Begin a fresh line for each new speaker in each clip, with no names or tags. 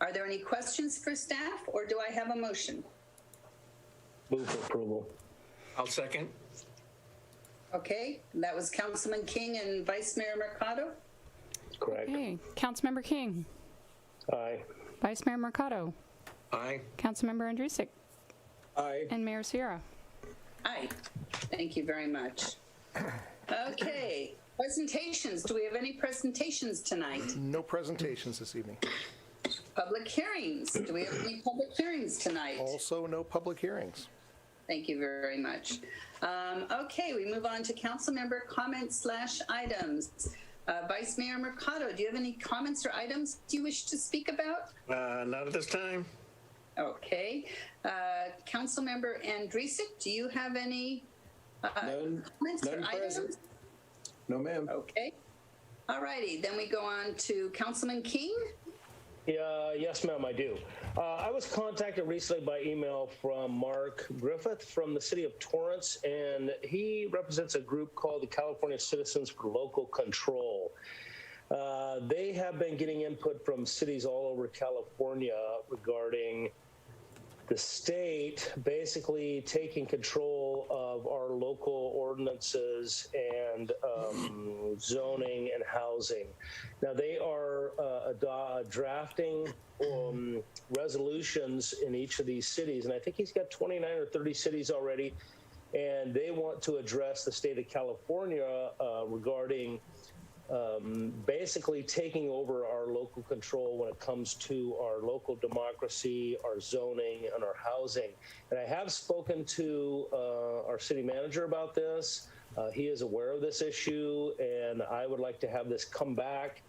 Are there any questions for staff, or do I have a motion?
Move for approval.
I'll second.
Okay, that was Councilman King and Vice Mayor Mercado.
Correct.
Okay, Councilmember King,
Aye.
Vice Mayor Mercado,
Aye.
Councilmember Andrusik,
Aye.
and Mayor Sierra.
Aye. Thank you very much. Okay, presentations. Do we have any presentations tonight?
No presentations this evening.
Public hearings. Do we have any public hearings tonight?
Also, no public hearings.
Thank you very much. Okay, we move on to council member comments / items. Vice Mayor Mercado, do you have any comments or items you wish to speak about?
Not at this time.
Okay. Council member Andrusik, do you have any comments or items?
No, ma'am.
Okay. All righty, then we go on to Councilman King.
Yes, ma'am, I do. I was contacted recently by email from Mark Griffith from the city of Torrance, and he represents a group called the California Citizens for Local Control. They have been getting input from cities all over California regarding the state basically taking control of our local ordinances and zoning and housing. Now they are drafting resolutions in each of these cities, and I think he's got 29 or 30 cities already, and they want to address the state of California regarding basically taking over our local control when it comes to our local democracy, our zoning, and our housing. And I have spoken to our city manager about this. He is aware of this issue, and I would like to have this come back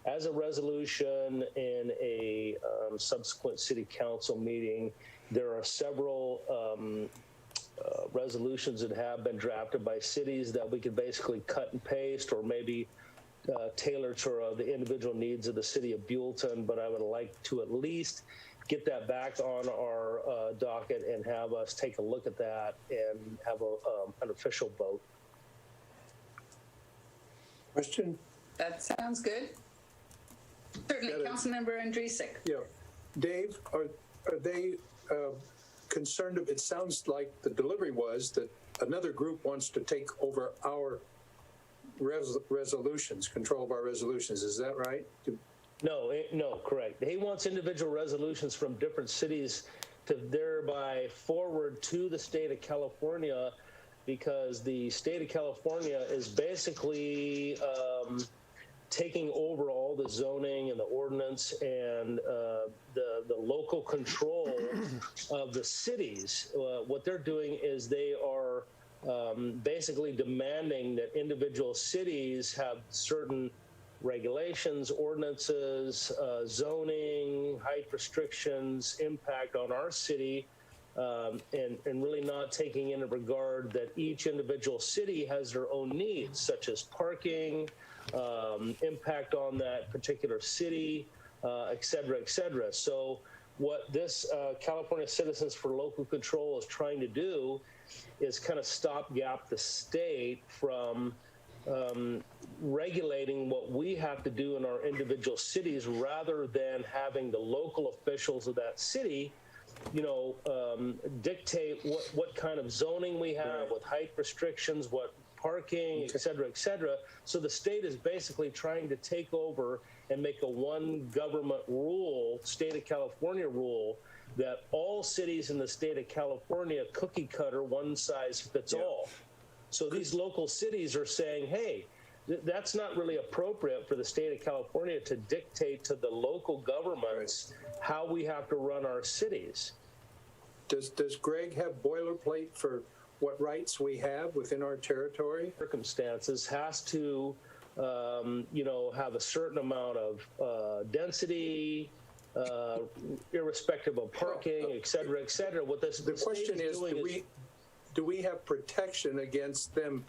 as a resolution in a subsequent city council meeting. There are several resolutions that have been drafted by cities that we could basically cut and paste, or maybe tailored to the individual needs of the city of Buellton, but I would like to at least get that back on our docket and have us take a look at that and have an official vote.
Question?
That sounds good. Certainly, Councilmember Andrusik.
Yeah. Dave, are they concerned? It sounds like the delivery was that another group wants to take over our resolutions, control of our resolutions. Is that right?
No, correct. He wants individual resolutions from different cities to thereby forward to the state of California, because the state of California is basically taking over all the zoning and the ordinance and the local control of the cities. What they're doing is they are basically demanding that individual cities have certain regulations, ordinances, zoning, height restrictions, impact on our city, and really not taking into regard that each individual city has their own needs, such as parking, impact on that particular city, et cetera, et cetera. So what this California Citizens for Local Control is trying to do is kind of stopgap the state from regulating what we have to do in our individual cities, rather than having the local officials of that city, dictate what kind of zoning we have, with height restrictions, what parking, et cetera, et cetera. So the state is basically trying to take over and make a one government rule, state of California rule, that all cities in the state of California cookie cutter, one size fits all. So these local cities are saying, hey, that's not really appropriate for the state of California to dictate to the local governments how we have to run our cities.
Does Greg have boilerplate for what rights we have within our territory?
Circumstances has to, have a certain amount of density, irrespective of parking, et cetera, et cetera. What the
question is, do we have protection against them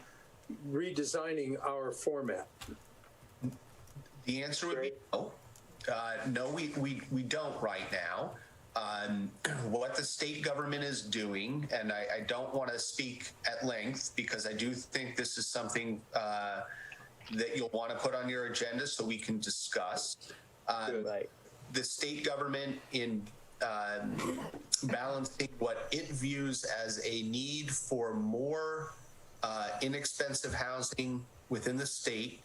redesigning our format?
The answer would be no. No, we don't right now. What the state government is doing, and I don't want to speak at length because I do think this is something that you'll want to put on your agenda so we can discuss.
Right.
the state government in balancing what it views as a need for more inexpensive housing within the state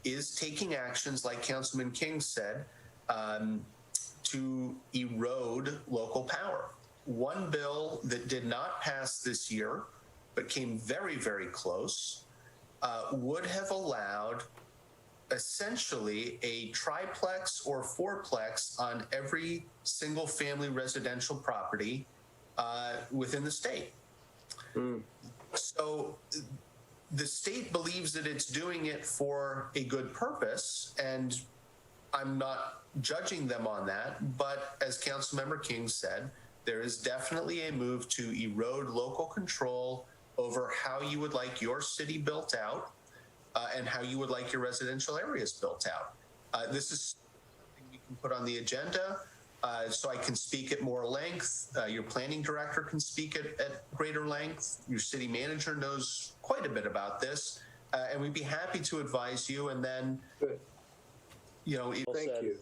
is taking actions, like Councilman King said, to erode local power. One bill that did not pass this year, but came very, very close, would have allowed essentially a triplex or fourplex on every single family residential property within the state. So the state believes that it's doing it for a good purpose, and I'm not judging them on that, but as Councilmember King said, there is definitely a move to erode local control over how you would like your city built out and how you would like your residential areas built out. This is something you can put on the agenda so I can speak at more length. Your planning director can speak at greater length. Your city manager knows quite a bit about this, and we'd be happy to advise you. And then, you know,
Thank you.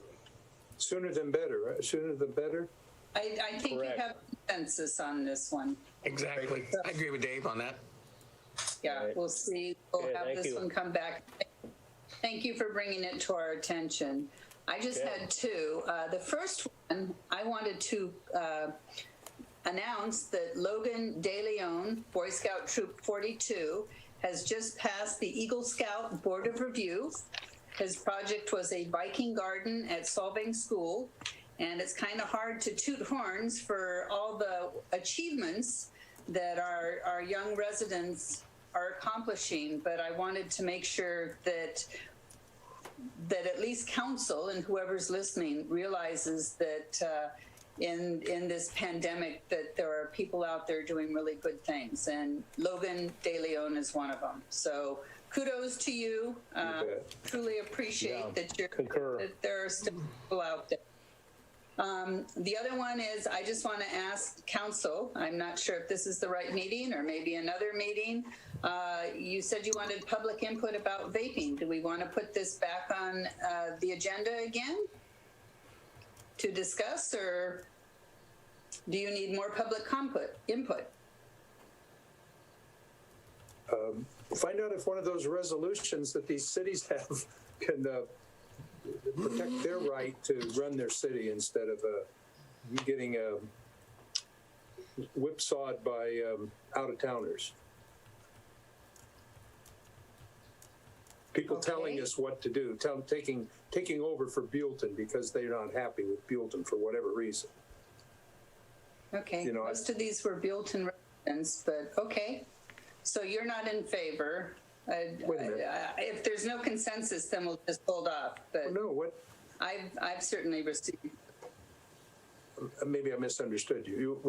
Sooner than better, right? Sooner than better?
I think
Correct.
you have consensus on this one.
Exactly. I agree with Dave on that.
Yeah,
Right.
we'll see. We'll
Okay,
have
thank
this
you.
one come back. Thank you for bringing it to our attention. I just
Yeah.
had two. The first one, I wanted to announce that Logan De Leon, Boy Scout Troop 42, has just passed the Eagle Scout Board of Review. His project was a Viking garden at Solvang School, and it's kind of hard to toot horns for all the achievements that our young residents are accomplishing, but I wanted to make sure that at least council and whoever's listening realizes that in this pandemic that there are people out there doing really good things, and Logan De Leon is one of them. So kudos to you.
bet.
Truly appreciate
Yeah,
that
concur.
that there are still people out there. The other one is, I just want to ask council, I'm not sure if this is the right meeting or maybe another meeting. You said you wanted public input about vaping. Do we want to put this back on the agenda again to discuss, or do you need more public input?
Find out if one of those resolutions that these cities have can protect their right to run their city instead of getting whipsawed by out-of-towners. People telling
Okay.
us what to do, taking over for Buellton because they're not happy with Buellton for whatever reason.
Okay,
You know,
most of these were Buellton residents, but okay. So you're not in favor.
Wait a minute.
If there's no consensus, then we'll just hold off. But
No, what?
I've certainly received.
Maybe I misunderstood you.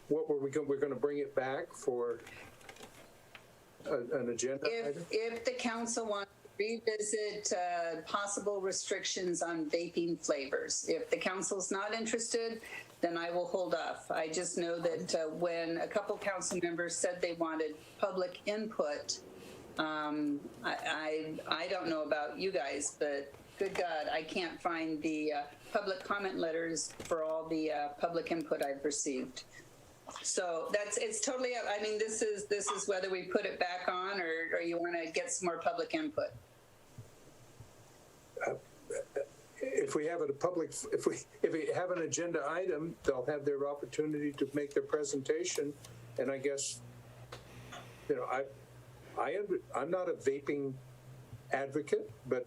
What were we going? We're going to bring it back for an agenda item?
If the council wants to revisit possible restrictions on vaping flavors, if the council's not interested, then I will hold off. I just know that when a couple council members said they wanted public input, I don't know about you guys, but good God, I can't find the public comment letters for all the public input I've received. So it's totally up. I mean, this is whether we put it back on or you want to get some more public input.
If we have if we have an agenda item, they'll have their opportunity to make their presentation. And I guess, you know, I'm not a vaping advocate, but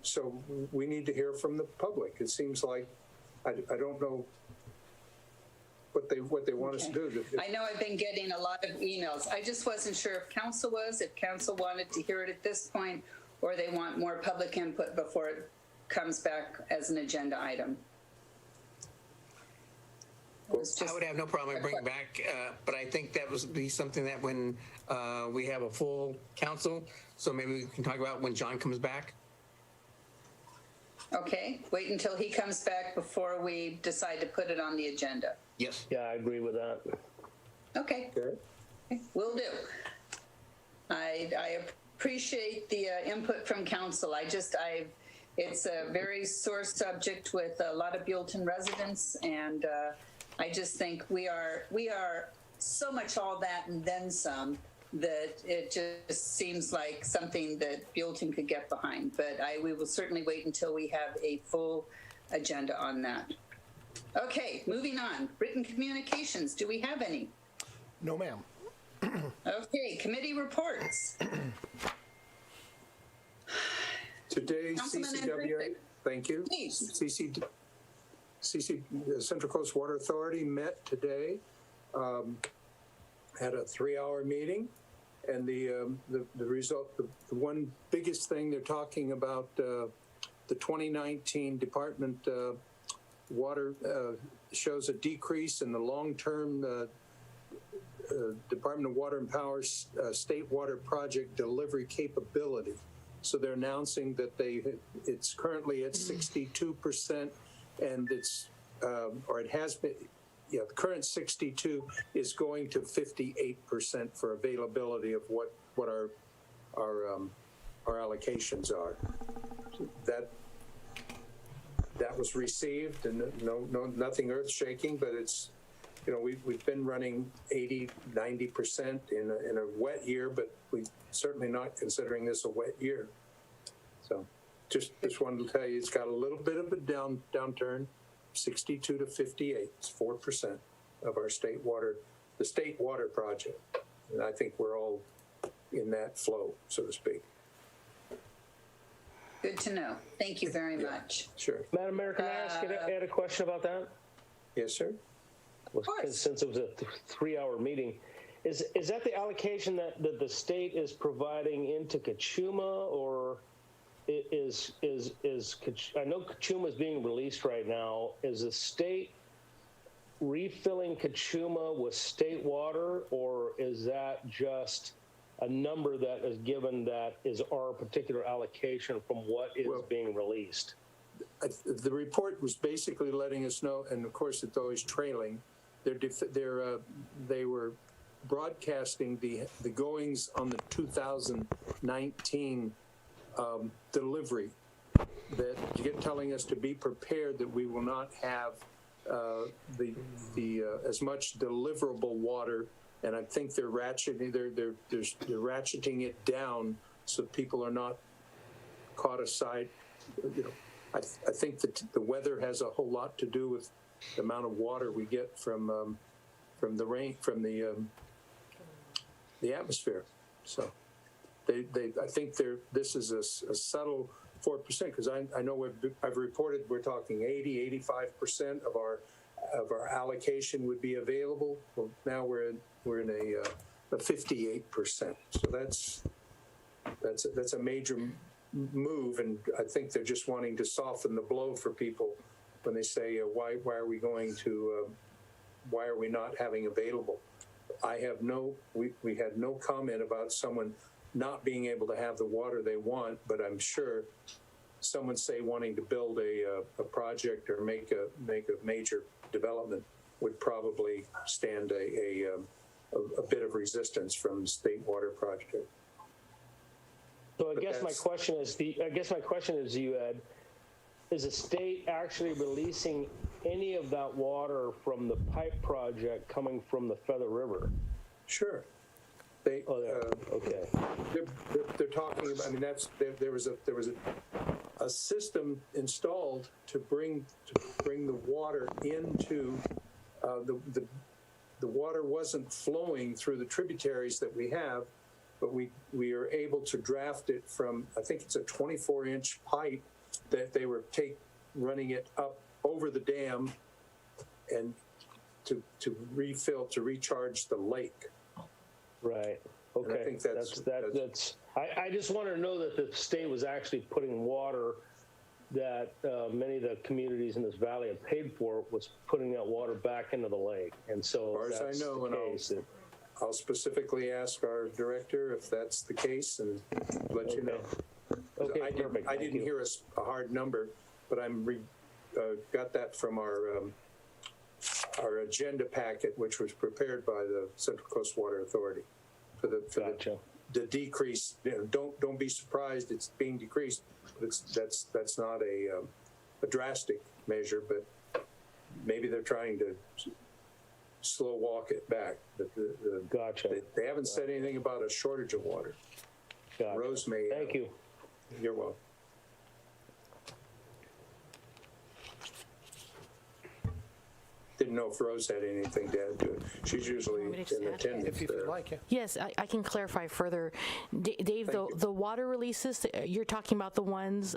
so we need to hear from the public. It seems like I don't know what they want us to do.
I know I've been getting a lot of emails. I just wasn't sure if council wanted to hear it at this point, or they want more public input before it comes back as an agenda item.
I would have no problem bringing back, but I think that would be something that when we have a full council, so maybe we can talk about when John comes back.
Okay, wait until he comes back before we decide to put it on the agenda.
Yes.
Yeah, I agree with that.
Okay,
Okay.
will do. I appreciate the input from council. It's a very sore subject with a lot of Buellton residents, and I just think we are so much all that and then some that it just seems like something that Buellton could get behind. But we will certainly wait until we have a full agenda on that. Okay, moving on. Written communications. Do we have any?
No, ma'am.
Okay, committee reports.
Today,
Councilman
CCWA,
Andrusik.
thank you.
Please.
The Central Coast Water Authority met today, had a 3-hour meeting, and the result, the one biggest thing they're talking about, the 2019 Department Water shows a decrease in the long-term Department of Water and Power's state water project delivery capability. So they're announcing that it's currently at 62%, and it's or it has been. Yeah, the current 62 is going to 58% for availability of what our allocations are. That was received, and nothing earth-shaking, but it's, you know, we've been running 80, 90% in a wet year, but we certainly not considering this a wet year. So just wanted to tell you, it's got a little bit of a downturn, 62 to 58. It's 4% of our state water, the state water project. And I think we're all in that flow, so to speak.
Good to know. Thank you very much.
Sure.
Madam Mayor, can I add a question about that?
Yes, sir.
Well,
course.
since it was a 3-hour meeting, is that the allocation that the state is providing into Kachuma, or is I know Kachuma is being released right now. Is the state refilling Kachuma with state water, or is that just a number that is given that is our particular allocation from what is being released?
The report was basically letting us know, and of course it's always trailing. They were broadcasting the goings on the 2019 delivery, that telling us to be prepared that we will not have as much deliverable water, and I think they're ratcheting it down so people are not caught aside. You know, I think that the weather has a whole lot to do with the amount of water we get from the rain, from the atmosphere. So I think this is a subtle 4%, because I know I've reported we're talking 80-85% of our allocation would be available. Well, now we're in a 58%. So that's a major move, and I think they're just wanting to soften the blow for people when they say why are we not having available. We had no comment about someone not being able to have the water they want, but I'm sure someone, say, wanting to build a project or make a major development would probably stand a bit of resistance from the state water project.
So I guess my question is, Ed, is the state actually releasing any of that water from the pipe project coming from the Feather River?
Sure.
Okay.
They're talking about. I mean, there was a system installed to bring the water into the water wasn't flowing through the tributaries that we have, but we are able to draft it from, I think it's a 24-inch pipe that they were running it up over the dam and to recharge the lake.
Right. Okay.
And I think that's.
I just wanted to know that the state was actually putting water that many of the communities in this valley have paid for, was putting that water back into the lake. And so,
as far as I know, and I'll specifically ask our director if that's the case and let you know.
Okay,
I didn't hear a hard number, but I'm got that from our agenda packet, which was prepared by the Central Coast Water Authority for the the decrease, don't be surprised it's being decreased. That's not a drastic measure, but maybe they're trying to slow walk it back. But
Gotcha.
they haven't said anything about a shortage of water.
Gotcha.
Rose may.
Thank you.
You're welcome. Didn't know if Rose had anything to add to it. She's usually in attendance.
If you'd like, yeah.
Yes, I can clarify further. Dave, the water releases, you're talking about the ones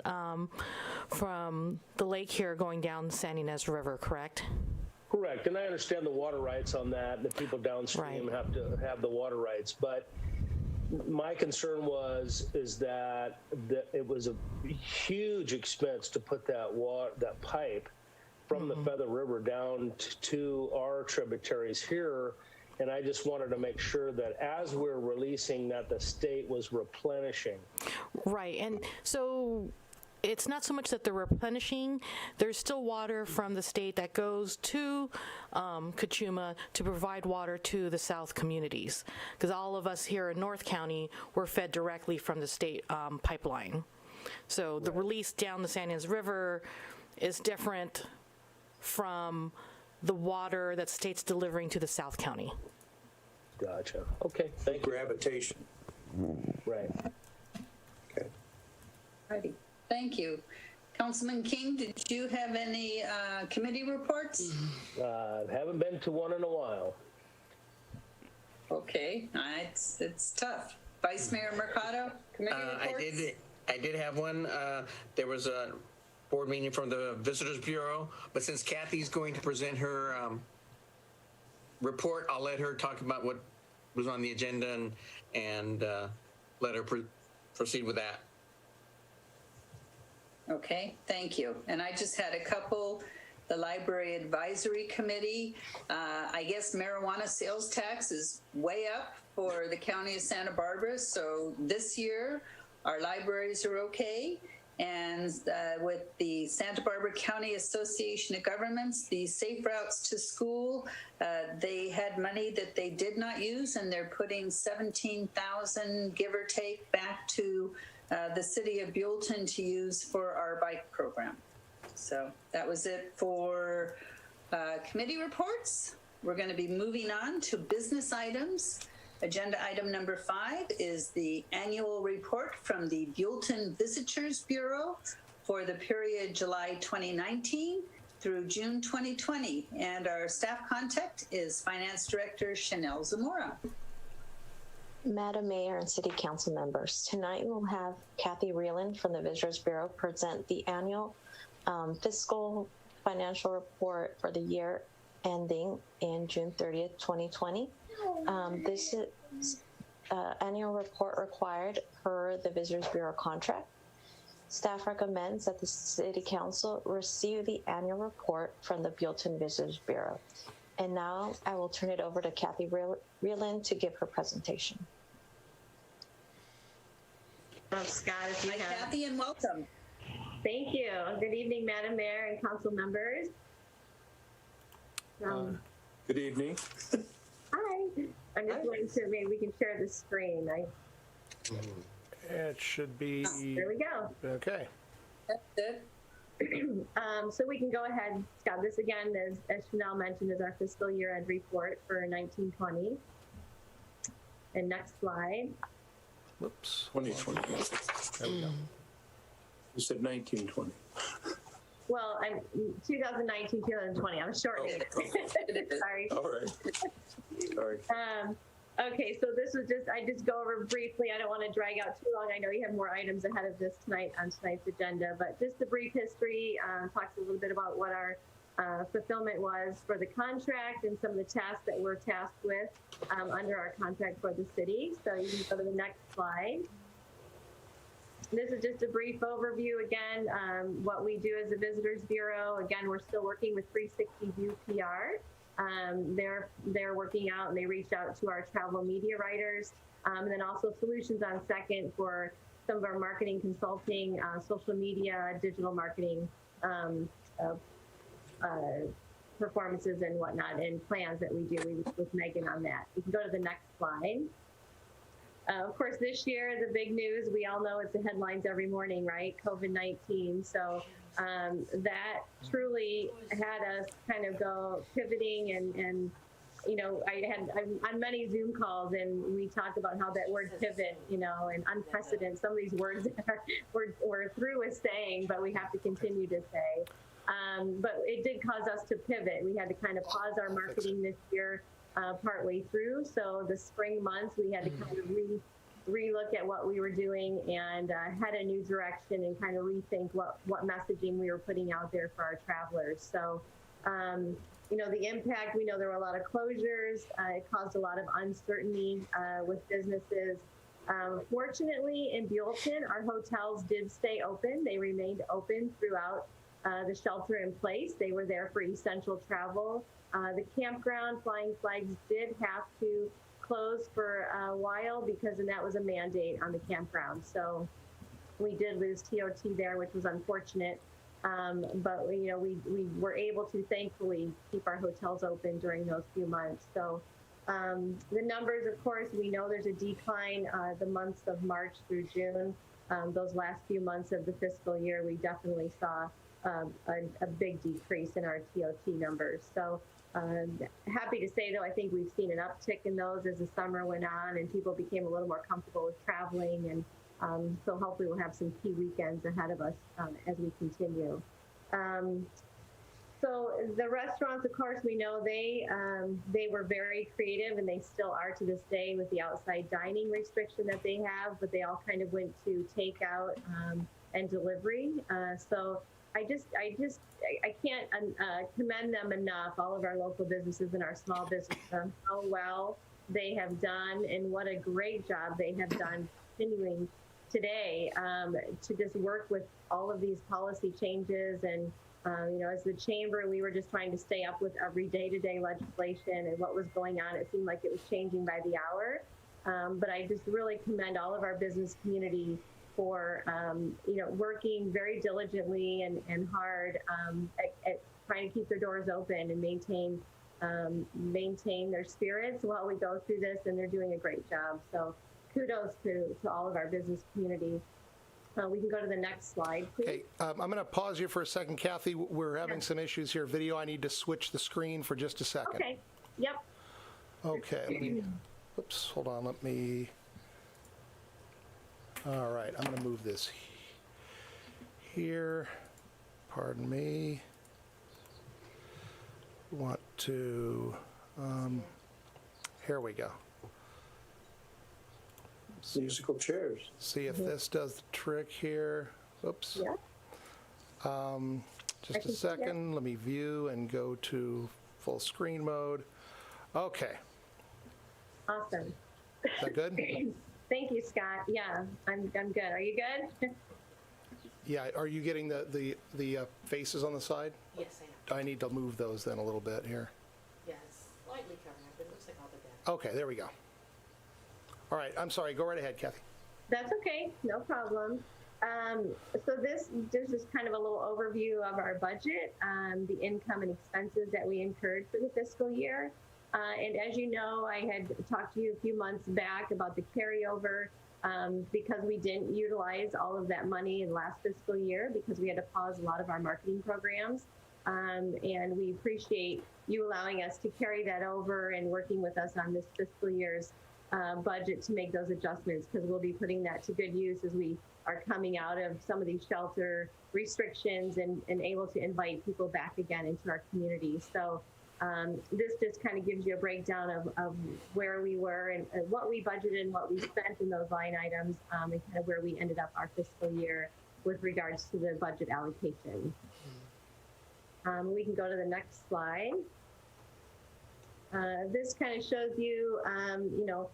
from the lake here going down the San Ynez River, correct?
Correct, and I understand the water rights on that. The people downstream
Right.
have to have the water rights, but my concern is that it was a huge expense to put that pipe from the Feather River down to our tributaries here, and I just wanted to make sure that as we're releasing that the state was replenishing.
Right, and so it's not so much that they're replenishing. There's still water from the state that goes to Kachuma to provide water to the south communities, because all of us here in North County were fed directly from the state pipeline. So the release down the San Ynez River is different from the water that state's delivering to the South County.
Gotcha. Okay, thank you.
Gravitation.
Right.
Okay.
Righty. Thank you. Councilman King, did you have any committee reports?
Haven't been to one in a while.
Okay, it's tough. Vice Mayor Mercado, committee reports?
I did have one. There was a board meeting from the Visitors Bureau, but since Kathy's going to present her report, I'll let her talk about what was on the agenda and let her proceed with that.
Okay, thank you. And I just had a couple. The Library Advisory Committee, I guess marijuana sales tax is way up for the County of Santa Barbara. So this year, our libraries are okay. And with the Santa Barbara County Association of Governments, the Safe Routes to School, they had money that they did not use, and they're putting $17,000, give or take, back to the city of Buellton to use for our bike program. So that was it for committee reports. We're going to be moving on to business items. Agenda item number 5 is the annual report from the Buellton Visitors Bureau for the period July 2019 through June 2020. And our staff contact is Finance Director Chanel Zamora.
Madam Mayor and City Council members, tonight we'll have Kathy Reeland from the Visitors Bureau present the annual fiscal financial report for the year ending in June 30th, 2020. This is annual report required per the Visitors Bureau contract. Staff recommends that the City Council receive the annual report from the Buellton Visitors Bureau. And now I will turn it over to Kathy Reeland to give her presentation.
Hello, Scott, if you
Hi,
have.
Kathy, and welcome.
Thank you. Good evening, Madam Mayor and council members.
Good evening.
Hi. I'm just going to, maybe we can share the screen.
It should be,
There we go.
okay.
That's it.
So we can go ahead, Scott. This again, as Chanel mentioned, is our fiscal year end report for 1920. And next slide.
Whoops.
2020.
There we go.
You said 1920.
Well, I'm 2019, 2020. I'm shortening it. Sorry.
All right. Sorry.
Okay, so this was I just go over briefly. I don't want to drag out too long. I know you have more items ahead of this tonight on tonight's agenda, but just a brief history, talks a little bit about what our fulfillment was for the contract and some of the tasks that we're tasked with under our contract for the city. So you can go to the next slide. This is just a brief overview again, what we do as a Visitors Bureau. Again, we're still working with 360 View PR. They're working out and they reached out to our travel media writers, and then also Solutions on Second for some of our marketing consulting, social media, digital marketing performances and whatnot, and plans that we do with Megan on that. We can go to the next slide. Of course, this year, the big news, we all know it's the headlines every morning, right? COVID-19. So that truly had us kind of go pivoting and you know, I'm on many Zoom calls and we talk about how that word pivot, you know, and unprecedented, some of these words we're through with saying, but we have to continue to say. But it did cause us to pivot. We had to kind of pause our marketing this year partway through. So the spring months, we had to kind of relook at what we were doing and had a new direction and kind of rethink what messaging we were putting out there for our travelers. So, you know, the impact, we know there were a lot of closures. It caused a lot of uncertainty with businesses. Fortunately, in Buellton, our hotels did stay open. They remained open throughout the shelter in place. They were there for essential travel. The campground, Flying Flags, did have to close for a while because that was a mandate on the campground. So we did lose TOT there, which was unfortunate. But you know, we were able to thankfully keep our hotels open during those few months. So the numbers, of course, we know there's a decline the months of March through June. Those last few months of the fiscal year, we definitely saw a big decrease in our TOT numbers. So happy to say, though, I think we've seen an uptick in those as the summer went on and people became a little more comfortable with traveling. And so hopefully we'll have some key weekends ahead of us as we continue. So the restaurants, of course, we know they were very creative and they still are to this day with the outside dining restriction that they have, but they all kind of went to takeout and delivery. So I can't commend them enough, all of our local businesses and our small businesses, on how well they have done and what a great job they have done continuing today to just work with all of these policy changes. And you know, as the chamber, we were just trying to stay up with every day-to-day legislation and what was going on. It seemed like it was changing by the hour. But I just really commend all of our business community for you know, working very diligently and hard at trying to keep their doors open and maintain their spirits while we go through this, and they're doing a great job. So kudos to all of our business community. We can go to the next slide, please.
Okay, I'm going to pause you for a second, Kathy. We're having some issues here. Video, I need to switch the screen for just a second.
Okay, yep.
Okay, let me, oops, hold on, let me, all right, I'm going to move this here. Pardon me. Want to, here we go.
Musical chairs.
See if this does the trick here. Oops.
Yeah.
Just a second. Let me view and go to full screen mode. Okay.
Awesome.
Is that good?
Thank you, Scott. Yeah, I'm good. Are you good?
Yeah. Are you getting the faces on the side?
Yes, I am.
I need to move those then a little bit here.
Yes, slightly covering up, but it looks like all the
Okay, there we go. All right, I'm sorry. Go right ahead, Kathy.
That's okay, no problem. So this is kind of a little overview of our budget, the income and expenses that we incurred for the fiscal year. And as you know, I had talked to you a few months back about the carryover because we didn't utilize all of that money in last fiscal year because we had to pause a lot of our marketing programs. And we appreciate you allowing us to carry that over and working with us on this fiscal year's budget to make those adjustments, because we'll be putting that to good use as we are coming out of some of these shelter restrictions and able to invite people back again into our community. So this just kind of gives you a breakdown of where we were and what we budgeted and what we spent in those line items and kind of where we ended up our fiscal year with regards to the budget allocation. We can go to the next slide. This kind of shows you, you know,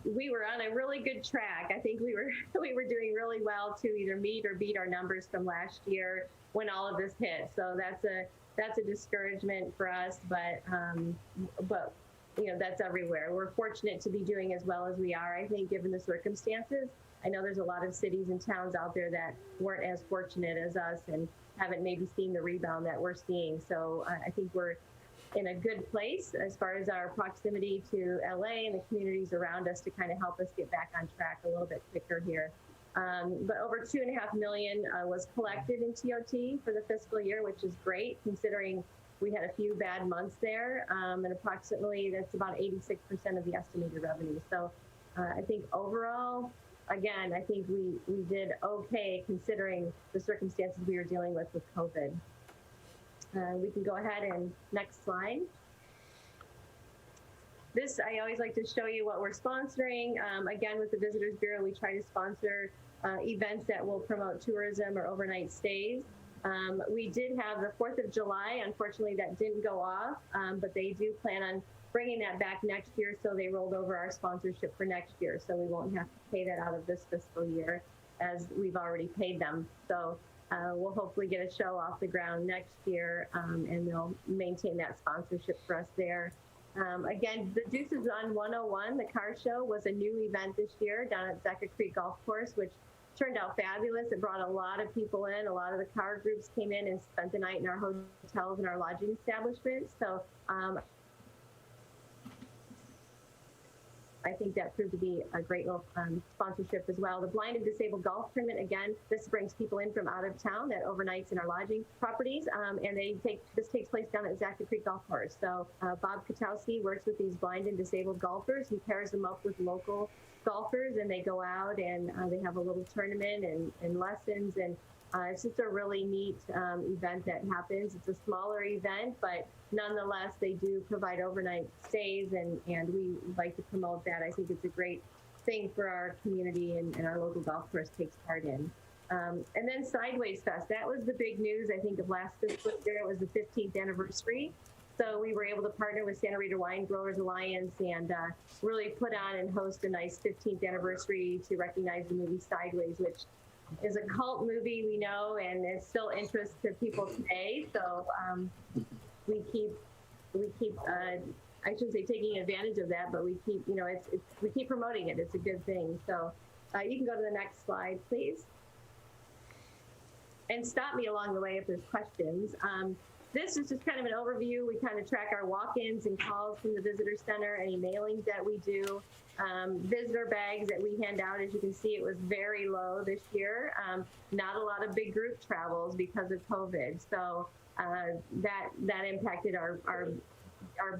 we were on a really good track. I think we were doing really well to either meet or beat our numbers from last year when all of this hit. So that's a discouragement for us, but you know, that's everywhere. We're fortunate to be doing as well as we are, I think, given the circumstances. I know there's a lot of cities and towns out there that weren't as fortunate as us and haven't maybe seen the rebound that we're seeing. So I think we're in a good place as far as our proximity to LA and the communities around us to kind of help us get back on track a little bit quicker here. But over $2.5 million was collected in TOT for the fiscal year, which is great considering we had a few bad months there, and approximately that's about 86% of the estimated revenue. So I think overall, again, I think we did okay considering the circumstances we were dealing with COVID. We can go ahead and next slide. This, I always like to show you what we're sponsoring. Again, with the Visitors Bureau, we try to sponsor events that will promote tourism or overnight stays. We did have the 4th of July. Unfortunately, that didn't go off, but they do plan on bringing that back next year. So they rolled over our sponsorship for next year. So we won't have to pay that out of this fiscal year as we've already paid them. So we'll hopefully get a show off the ground next year, and they'll maintain that sponsorship for us there. Again, the Deuces on 101, the car show, was a new event this year down at Zecca Creek Golf Course, which turned out fabulous. It brought a lot of people in. A lot of the car groups came in and spent the night in our hotels and our lodging establishments. So I think that proved to be a great little sponsorship as well. The Blind and Disabled Golf Tournament, again, this brings people in from out of town that overnights in our lodging properties, and this takes place down at Zecca Creek Golf Course. So Bob Katowski works with these blind and disabled golfers. He pairs them up with local golfers, and they go out and they have a little tournament and lessons, and it's just a really neat event that happens. It's a smaller event, but nonetheless, they do provide overnight stays, and we like to promote that. I think it's a great thing for our community and our local golf course takes part in. And then Sideways Fest, that was the big news, I think, of last fiscal year. It was the 15th anniversary. So we were able to partner with Santa Rita Wine Growers Alliance and really put on and host a nice 15th anniversary to recognize the movie Sideways, which is a cult movie, we know, and it still interests to people today. So we keep I shouldn't say taking advantage of that, but we keep, we keep promoting it. It's a good thing. So you can go to the next slide, please. And stop me along the way if there's questions. This is just kind of an overview. We kind of track our walk-ins and calls from the visitor center, any mailings that we do, visitor bags that we hand out. As you can see, it was very low this year. Not a lot of big group travels because of COVID. So that impacted our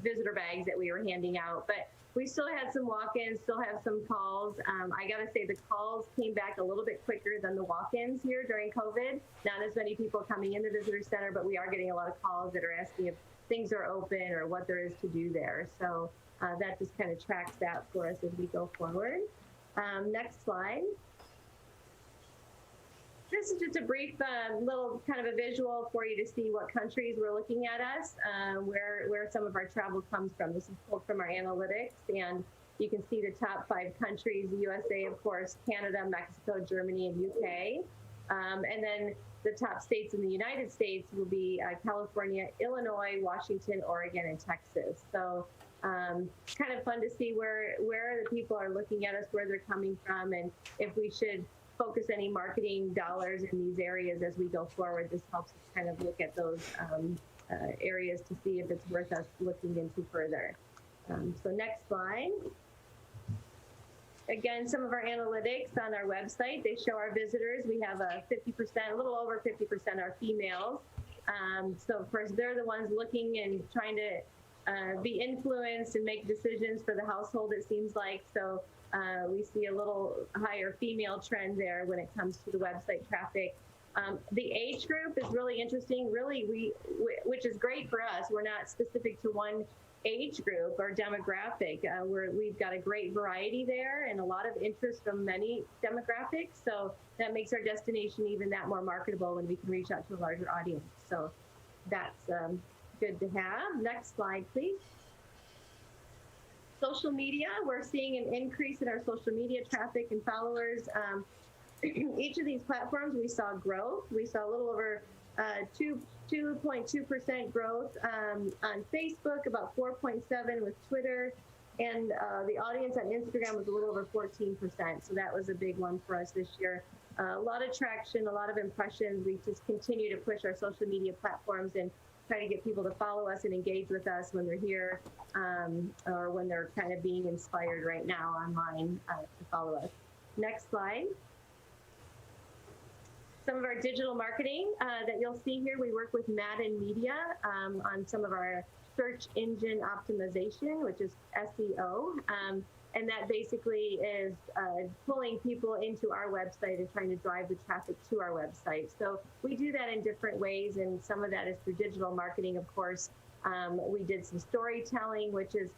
visitor bags that we were handing out. But we still had some walk-ins, still have some calls. I got to say the calls came back a little bit quicker than the walk-ins here during COVID. Not as many people coming in the visitor center, but we are getting a lot of calls that are asking if things are open or what there is to do there. So that just kind of tracks that for us as we go forward. Next slide. This is just a brief little kind of a visual for you to see what countries we're looking at us, where some of our travel comes from. This is pulled from our analytics, and you can see the top 5 countries, the USA, of course, Canada, Mexico, Germany, and UK. And then the top states in the United States will be California, Illinois, Washington, Oregon, and Texas. So kind of fun to see where the people are looking at us, where they're coming from, and if we should focus any marketing dollars in these areas as we go forward. This helps us kind of look at those areas to see if it's worth us looking into further. So next slide. Again, some of our analytics on our website, they show our visitors. We have a 50%, a little over 50% are females. So of course, they're the ones looking and trying to be influenced and make decisions for the household, it seems like. So we see a little higher female trend there when it comes to the website traffic. The age group is really interesting, which is great for us. We're not specific to one age group or demographic. We've got a great variety there and a lot of interest from many demographics. So that makes our destination even that more marketable when we can reach out to a larger audience. So that's good to have. Next slide, please. Social media, we're seeing an increase in our social media traffic and followers. Each of these platforms, we saw growth. We saw a little over 2.2% growth on Facebook, about 4.7% with Twitter, and the audience on Instagram was a little over 14%. So that was a big one for us this year. A lot of traction, a lot of impressions. We just continue to push our social media platforms and try to get people to follow us and engage with us when they're here, or when they're kind of being inspired right now online to follow us. Next slide. Some of our digital marketing that you'll see here, we work with Madden Media on some of our search engine optimization, which is SEO. And that basically is pulling people into our website and trying to drive the traffic to our website. So we do that in different ways, and some of that is through digital marketing, of course. We did some storytelling, which is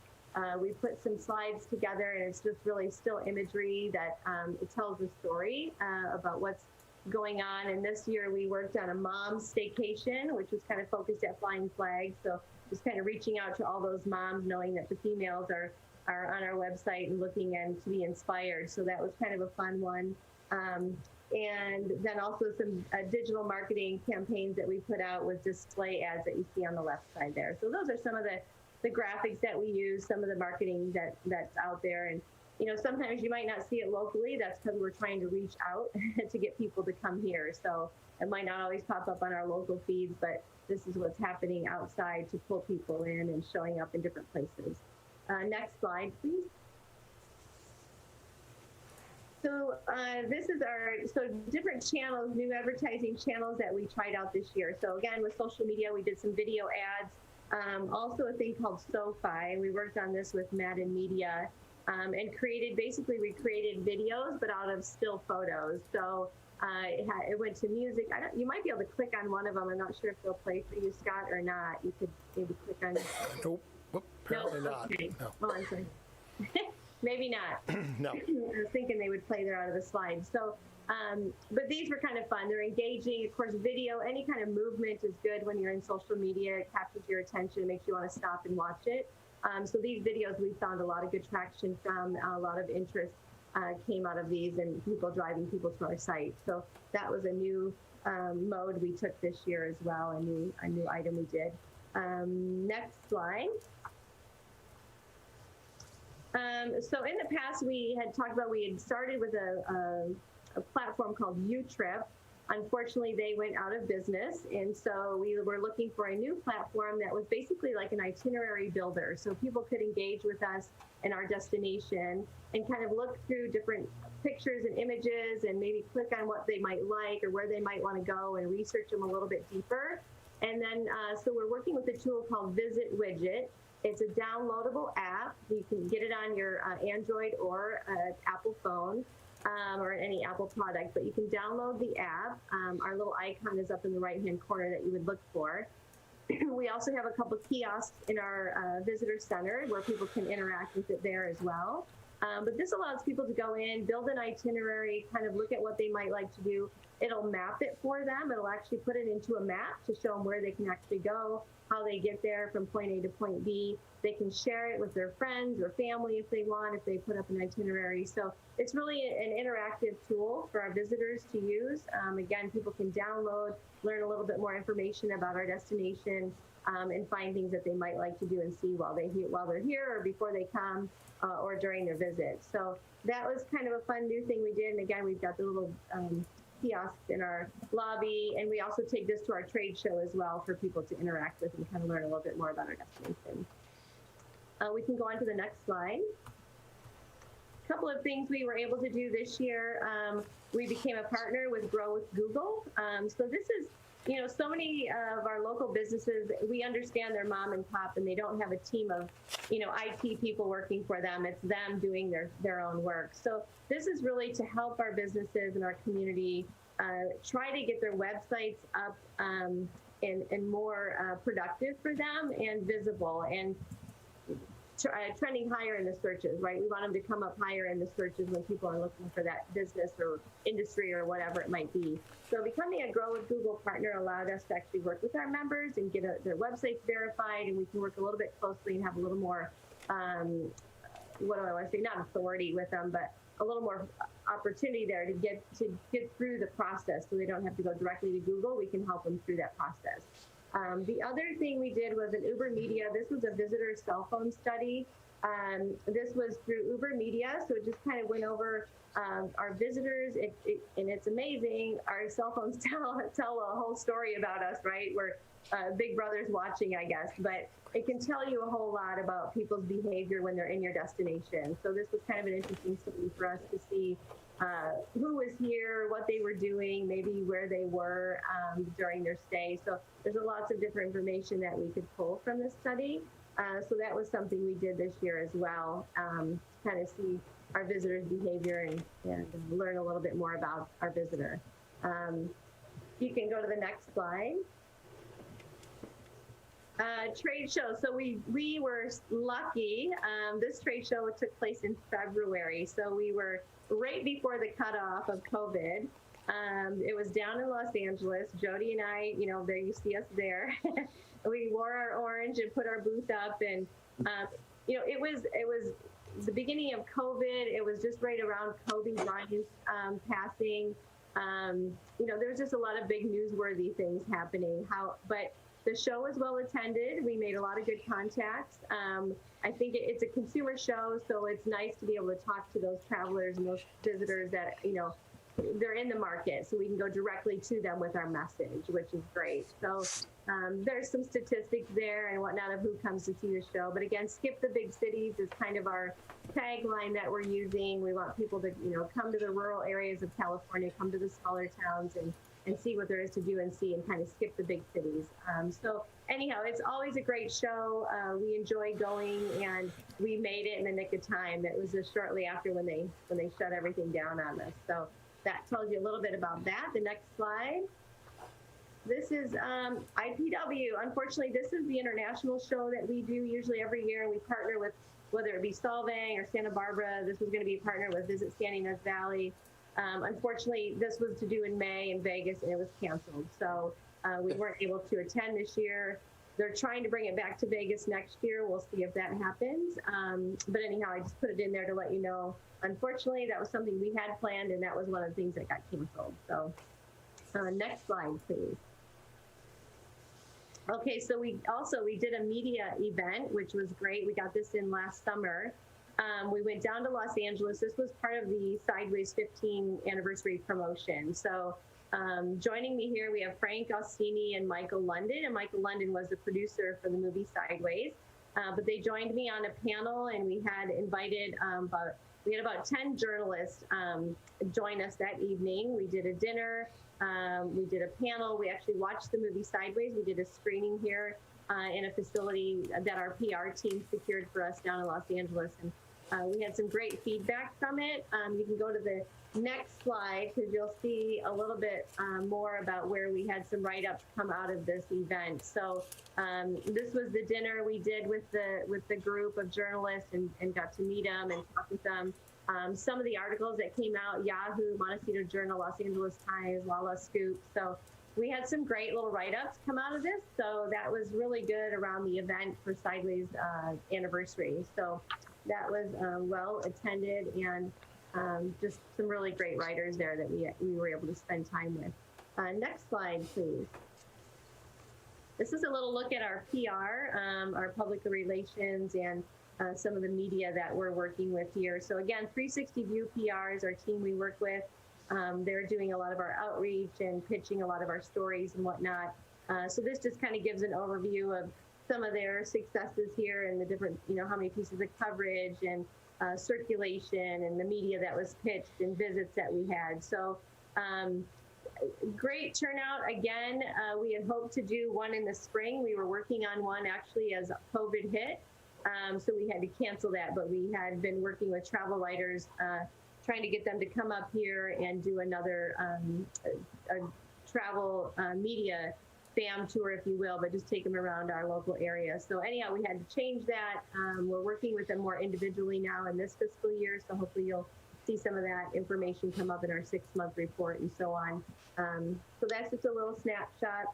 we put some slides together, and it's just really still imagery that it tells a story about what's going on. And this year we worked on a mom's staycation, which was kind of focused at Flying Flag. So just kind of reaching out to all those moms, knowing that the females are on our website and looking and to be inspired. So that was kind of a fun one. And then also some digital marketing campaigns that we put out with display ads that you see on the left side there. So those are some of the graphics that we use, some of the marketing that's out there. And you know, sometimes you might not see it locally. That's because we're trying to reach out to get people to come here. So it might not always pop up on our local feeds, but this is what's happening outside to pull people in and showing up in different places. Next slide, please. So this is different channels, new advertising channels that we tried out this year. So again, with social media, we did some video ads, also a thing called SoFi. We worked on this with Madden Media and we created videos, but out of still photos. So it went to music. You might be able to click on one of them. I'm not sure if they'll play for you, Scott, or not. You could maybe click on.
Nope. Apparently not.
Okay.
No.
Oh, I'm sorry. Maybe not.
No.
I was thinking they would play there out of the slide. So, but these were kind of fun. They're engaging. Of course, video, any kind of movement is good when you're in social media. It captures your attention, makes you want to stop and watch it. So these videos, we found a lot of good traction from, a lot of interest came out of these, and people driving people to our site. So that was a new mode we took this year as well, a new item we did. Next slide. So in the past, we had talked about, we had started with a platform called U-Trip. Unfortunately, they went out of business, and so we were looking for a new platform that was basically like an itinerary builder, so people could engage with us in our destination and kind of look through different pictures and images and maybe click on what they might like or where they might want to go and research them a little bit deeper. And then, so we're working with a tool called Visit Widget. It's a downloadable app. You can get it on your Android or Apple phone. Or any Apple product, but you can download the app. Our little icon is up in the right-hand corner that you would look for. We also have a couple kiosks in our visitor center where people can interact with it there as well. But this allows people to go in, build an itinerary, kind of look at what they might like to do. It'll map it for them. It'll actually put it into a map to show them where they can actually go, how they get there from point A to point B. They can share it with their friends or family if they want, if they put up an itinerary. So it's really an interactive tool for our visitors to use. Again, people can download, learn a little bit more information about our destination, and find things that they might like to do and see while they're here or before they come or during their visit. So that was kind of a fun new thing we did. And again, we've got the little kiosks in our lobby, and we also take this to our trade show as well for people to interact with and kind of learn a little bit more about our destination. We can go on to the next slide. A couple of things we were able to do this year. We became a partner with Grow with Google. So this is, you know, so many of our local businesses, we understand they're mom and pop and they don't have a team of, you know, IT people working for them. It's them doing their own work. So this is really to help our businesses and our community try to get their websites up and more productive for them and visible and trending higher in the searches, right? We want them to come up higher in the searches when people are looking for that business or industry or whatever it might be. So becoming a Grow with Google partner allowed us to actually work with our members and get their websites verified, and we can work a little bit closely and have a little more, what do I want to say, not authority with them, but a little more opportunity there to get through the process, so they don't have to go directly to Google. We can help them through that process. The other thing we did was an Uber Media. This was a visitor cell phone study. This was through Uber Media, so it just kind of went over our visitors, and it's amazing. Our cell phones tell a whole story about us, right? Big Brother's watching, I guess, but it can tell you a whole lot about people's behavior when they're in your destination. So this was kind of an interesting study for us to see who was here, what they were doing, maybe where they were during their stay. So there's lots of different information that we could pull from this study. So that was something we did this year as well, to kind of see our visitors' behavior and learn a little bit more about our visitor. You can go to the next slide. Trade show. So we were lucky. This trade show took place in February. So we were right before the cutoff of COVID. It was down in Los Angeles. Jody and I, there you see us there. We wore our orange and put our booth up, and it was the beginning of COVID. It was just right around Kobe Bryant's passing. There was just a lot of big newsworthy things happening. But the show was well attended. We made a lot of good contacts. I think it's a consumer show, so it's nice to be able to talk to those travelers and those visitors that, they're in the market, so we can go directly to them with our message, which is great. So there's some statistics there and whatnot of who comes to see the show. But again, skip the big cities is kind of our tagline that we're using. We want people to, come to the rural areas of California, come to the smaller towns and see what there is to do and see, and kind of skip the big cities. So anyhow, it's always a great show. We enjoy going, and we made it in the nick of time. It was just shortly after when they shut everything down on us. So that tells you a little bit about that. The next slide. This is IPW. Unfortunately, this is the international show that we do usually every year, and we partner with, whether it be Solvang or Santa Barbara. This was going to be a partner with Visit Standing Rock Valley. Unfortunately, this was to do in May in Vegas, and it was canceled. So we weren't able to attend this year. They're trying to bring it back to Vegas next year. We'll see if that happens. But anyhow, I just put it in there to let you know. Unfortunately, that was something we had planned, and that was one of the things that got canceled. So next slide, please. Okay, so we did a media event, which was great. We got this in last summer. We went down to Los Angeles. This was part of the Sideways 15 anniversary promotion. So joining me here, we have Frank Ostini and Michael London. And Michael London was the producer for the movie Sideways. But they joined me on a panel, and we had invited about 10 journalists join us that evening. We did a dinner. We did a panel. We actually watched the movie Sideways. We did a screening here in a facility that our PR team secured for us down in Los Angeles. And we had some great feedback from it. You can go to the next slide because you'll see a little bit more about where we had some write-ups come out of this event. So this was the dinner we did with the group of journalists and got to meet them and talk with them. Some of the articles that came out, Yahoo, Montecito Journal, Los Angeles Times, Lala Scoop. So we had some great little write-ups come out of this. So that was really good around the event for Sideways anniversary. So that was well attended, and just some really great writers there that we were able to spend time with. Next slide, please. This is a little look at our PR, our public relations, and some of the media that we're working with here. So again, 360 View PR is our team we work with. They're doing a lot of our outreach and pitching a lot of our stories and whatnot. So this just kind of gives an overview of some of their successes here and the different, how many pieces of coverage and circulation and the media that was pitched and visits that we had. So great turnout. Again, we had hoped to do one in the spring. We were working on one actually as COVID hit. So we had to cancel that, but we had been working with travel writers, trying to get them to come up here and do another a travel media fam tour, if you will, but just take them around our local area. So anyhow, we had to change that. We're working with them more individually now in this fiscal year. So hopefully you'll see some of that information come up in our 6-month report and so on. So that's just a little snapshot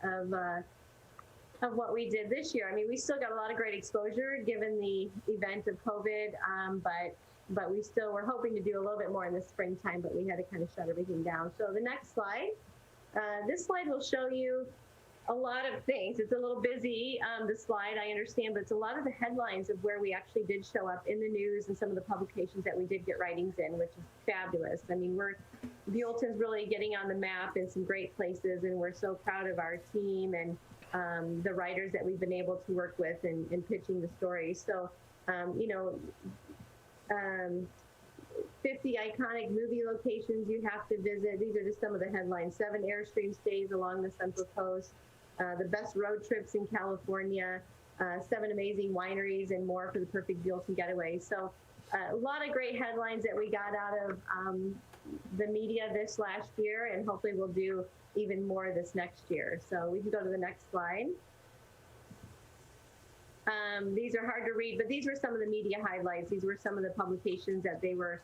of what we did this year. I mean, we still got a lot of great exposure given the event of COVID, but we still were hoping to do a little bit more in the springtime, but we had to kind of shut everything down. So the next slide, this slide will show you a lot of things. It's a little busy, the slide, I understand, but it's a lot of the headlines of where we actually did show up in the news and some of the publications that we did get writings in, which is fabulous. I mean, Buellton's really getting on the map in some great places, and we're so proud of our team. And the writers that we've been able to work with in pitching the story. So, 50 iconic movie locations you have to visit. These are just some of the headlines. 7 Airstream stays along the Central Coast, the best road trips in California, 7 amazing wineries, and more for the perfect Buellton getaway. So a lot of great headlines that we got out of the media this last year, and hopefully we'll do even more this next year. So we can go to the next slide. These are hard to read, but these were some of the media highlights. These were some of the publications that they were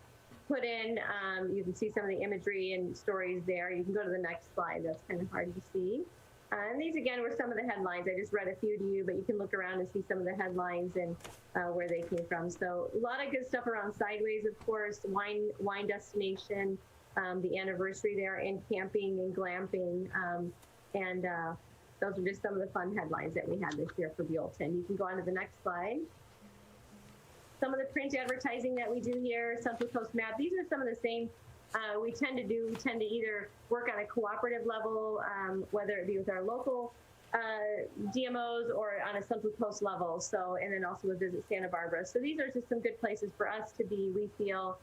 put in. You can see some of the imagery and stories there. You can go to the next slide. That's kind of hard to see. And these, again, were some of the headlines. I just read a few to you, but you can look around and see some of the headlines and where they came from. So a lot of good stuff around Sideways, of course, wine destination, the anniversary there, and camping and glamping. Those are just some of the fun headlines that we had this year for Buellton. You can go on to the next slide. Some of the print advertising that we do here, Central Coast Map, these are some of the same we tend to do. We tend to either work on a cooperative level, whether it be with our local DMOs or on a Central Coast level. So, and then also with Visit Santa Barbara. So these are just some good places for us to be, we feel,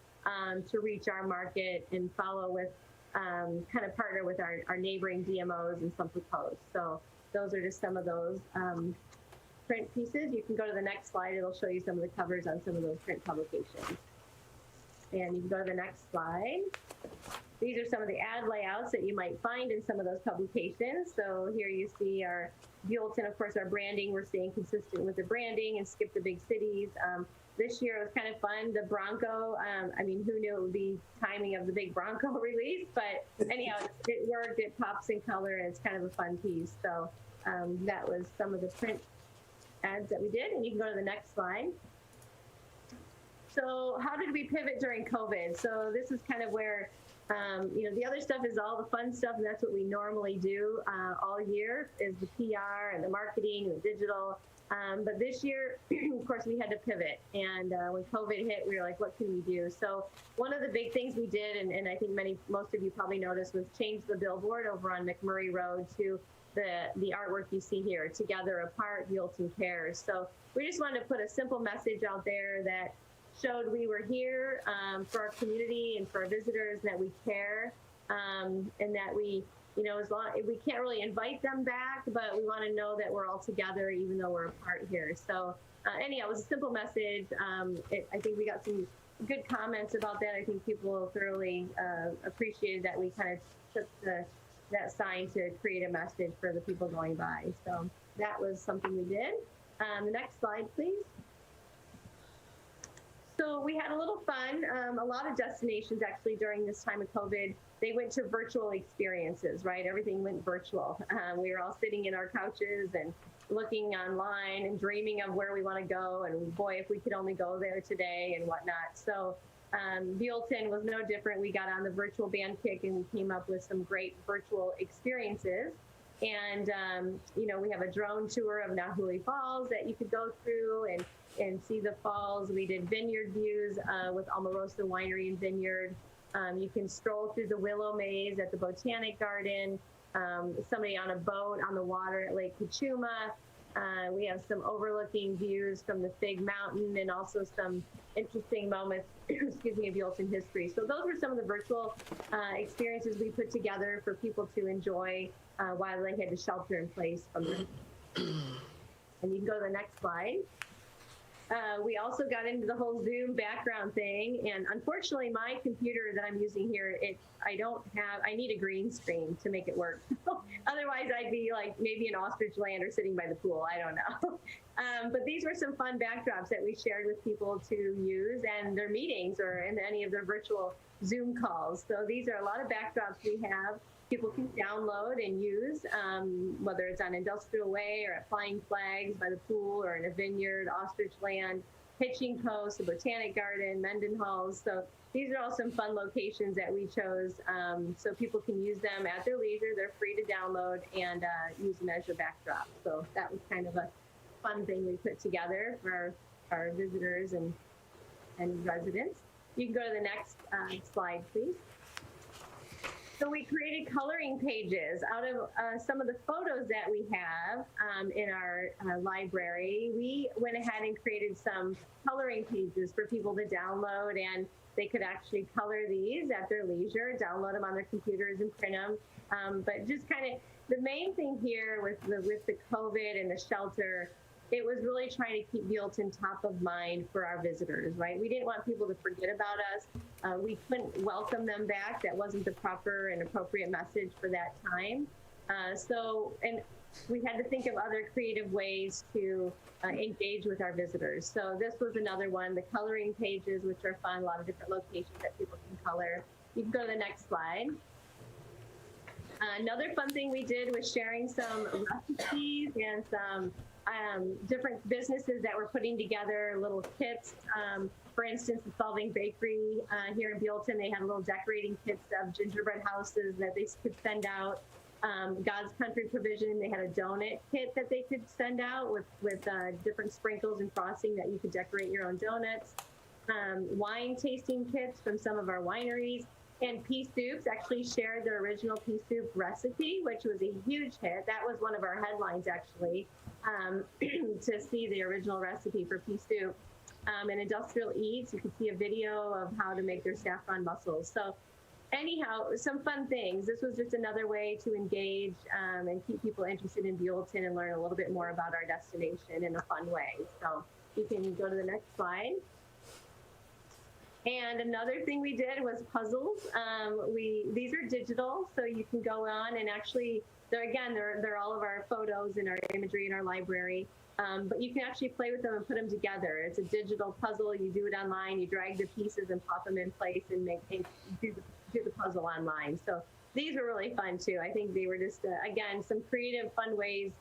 to reach our market and follow with, kind of partner with our neighboring DMOs in Central Coast. So those are just some of those print pieces. You can go to the next slide. It'll show you some of the covers on some of those print publications. And you can go to the next slide. These are some of the ad layouts that you might find in some of those publications. So here you see our Buellton, of course, our branding. We're staying consistent with the branding and skip the big cities. This year it was kind of fun. The Bronco, I mean, who knew it would be timing of the big Bronco release? But anyhow, it worked. It pops in color, and it's kind of a fun piece. So that was some of the print ads that we did. And you can go to the next slide. So how did we pivot during COVID? So this is kind of where, the other stuff is all the fun stuff, and that's what we normally do all year, is the PR and the marketing and the digital. But this year, of course, we had to pivot. And when COVID hit, we were like, what can we do? So one of the big things we did, and I think most of you probably noticed, was change the billboard over on McMurray Road to the artwork you see here, Together Apart, Buellton Cares. So we just wanted to put a simple message out there that showed we were here for our community and for our visitors, that we care, and that we, as long we can't really invite them back, but we want to know that we're all together even though we're apart here. So anyhow, it was a simple message. I think we got some good comments about that. I think people thoroughly appreciated that we kind of took that sign to create a message for the people going by. So that was something we did. The next slide, please. So we had a little fun. A lot of destinations actually during this time of COVID, they went to virtual experiences, right? Everything went virtual. We were all sitting in our couches and looking online and dreaming of where we want to go. And boy, if we could only go there today and whatnot. So Buellton was no different. We got on the virtual band kick and we came up with some great virtual experiences. And, we have a drone tour of Nahuli Falls that you could go through and see the falls. We did vineyard views with Omarosa Winery and Vineyard. You can stroll through the Willow Maze at the Botanic Garden. Somebody on a boat on the water at Lake Kachuma. We have some overlooking views from the Fig Mountain and also some interesting moments, excuse me, of Buellton history. So those were some of the virtual experiences we put together for people to enjoy while they had to shelter in place from them. And you can go to the next slide. We also got into the whole Zoom background thing, and unfortunately my computer that I'm using here, I need a green screen to make it work. Otherwise I'd be like maybe in ostrich land or sitting by the pool, I don't know. But these were some fun backdrops that we shared with people to use in their meetings or in any of their virtual Zoom calls. So these are a lot of backdrops we have. People can download and use, whether it's on Industrial Way or at Flying Flags by the pool or in a vineyard, Ostrich Land, Hitching Post, the Botanic Garden, Mendenhall's. So these are all some fun locations that we chose so people can use them at their leisure. They're free to download and use them as your backdrop. So that was kind of a fun thing we put together for our visitors and residents. You can go to the next slide, please. So we created coloring pages out of some of the photos that we have in our library. We went ahead and created some coloring pages for people to download, and they could actually color these at their leisure, download them on their computers and print them. But just kind of the main thing here with the COVID and the shelter, it was really trying to keep Buellton top of mind for our visitors, right? We didn't want people to forget about us. We couldn't welcome them back. That wasn't the proper and appropriate message for that time. And we had to think of other creative ways to engage with our visitors. So this was another one, the coloring pages, which are fun, a lot of different locations that people can color. You can go to the next slide. Another fun thing we did was sharing some recipes and some different businesses that were putting together little kits. For instance, the Solving Bakery here in Buellton, they had little decorating kits of gingerbread houses that they could send out. God's Country Provision, they had a donut kit that they could send out with different sprinkles and frosting that you could decorate your own donuts. Wine tasting kits from some of our wineries. And Pea Soups actually shared their original pea soup recipe, which was a huge hit. That was one of our headlines, actually, to see the original recipe for pea soup. And Industrial Eats, you could see a video of how to make their saffron mussels. So anyhow, some fun things. This was just another way to engage and keep people interested in Buellton and learn a little bit more about our destination in a fun way. So you can go to the next slide. And another thing we did was puzzles. These are digital, so you can go on and actually, they're all of our photos and our imagery in our library. But you can actually play with them and put them together. It's a digital puzzle. You do it online. You drag the pieces and pop them in place and do the puzzle online. So these were really fun too. I think they were just again some creative, fun ways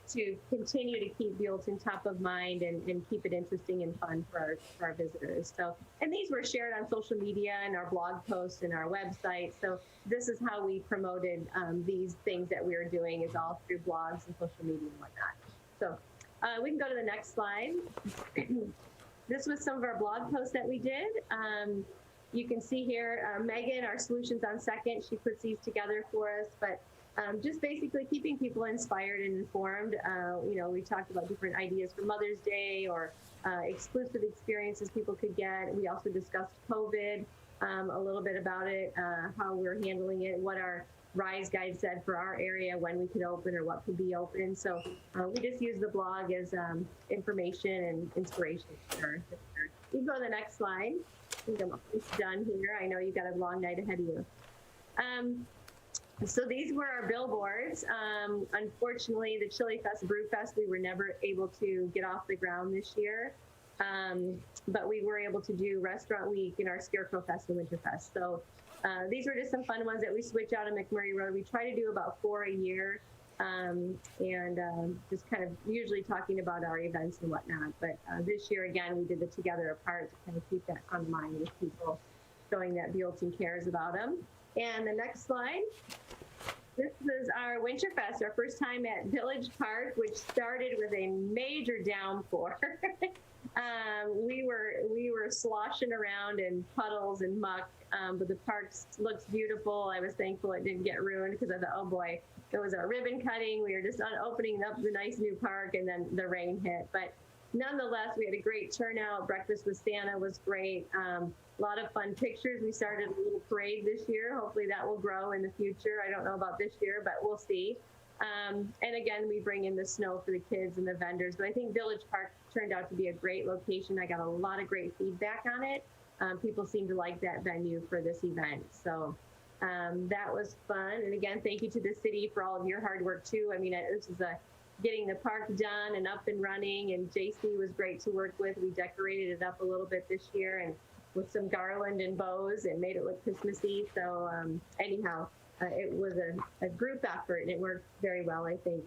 to continue to keep Buellton top of mind and keep it interesting and fun for our visitors. So, and these were shared on social media and our blog posts and our website. So this is how we promoted these things that we were doing, is all through blogs and social media and whatnot. So we can go to the next slide. This was some of our blog posts that we did. You can see here, Megan, our Solutions on Second, she puts these together for us, but just basically keeping people inspired and informed. We talked about different ideas for Mother's Day or exclusive experiences people could get. We also discussed COVID, a little bit about it, how we're handling it, what our RISE guide said for our area, when we could open or what could be open. So we just use the blog as information and inspiration for our visitors. You can go to the next slide. I think I'm almost done here. I know you've got a long night ahead of you. So these were our billboards. Unfortunately, the Chili Fest, Brew Fest, we were never able to get off the ground this year. But we were able to do Restaurant Week and our Scarecrow Fest and Winter Fest. So these were just some fun ones that we switch out on McMurray Road. We try to do about 4 a year, and just kind of usually talking about our events and whatnot. But this year, again, we did the Together Apart to kind of keep that on mind with people, showing that Buellton cares about them. And the next slide. This is our Winterfest, our first time at Village Park, which started with a major downpour. We were sloshing around in puddles and muck, but the park looks beautiful. I was thankful it didn't get ruined because I thought, oh boy, there was a ribbon cutting. We were just opening up the nice new park, and then the rain hit. But nonetheless, we had a great turnout. Breakfast with Santa was great. A lot of fun pictures. We started a little parade this year. Hopefully that will grow in the future. I don't know about this year, but we'll see. And again, we bring in the snow for the kids and the vendors. But I think Village Park turned out to be a great location. I got a lot of great feedback on it. People seem to like that venue for this event. So that was fun. And again, thank you to the city for all of your hard work too. I mean, this is getting the park done and up and running, and JC was great to work with. We decorated it up a little bit this year and with some garland and bows and made it look Christmassy. So anyhow, it was a group effort and it worked very well, I think.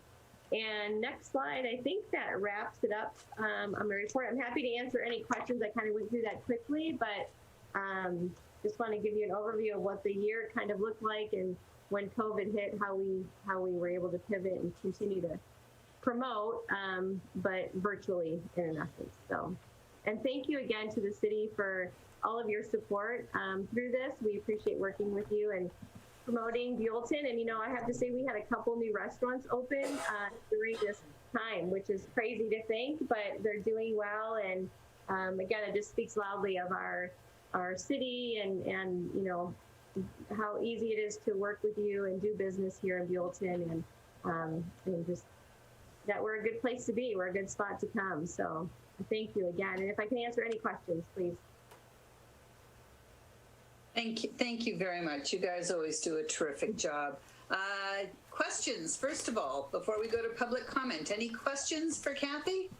And next slide, I think that wraps it up on my report. I'm happy to answer any questions. I kind of went through that quickly, but just want to give you an overview of what the year kind of looked like and when COVID hit, how we were able to pivot and continue to promote, but virtually in essence. So, and thank you again to the city for all of your support through this. We appreciate working with you and promoting Buellton. And, I have to say we had a couple new restaurants open during this time, which is crazy to think, but they're doing well. And again, it just speaks loudly of our city and how easy it is to work with you and do business here in Buellton, and just that we're a good place to be. We're a good spot to come. So thank you again. And if I can answer any questions, please.
Thank you very much. You guys always do a terrific job. Questions, first of all, before we go to public comment. Any questions for Kathy?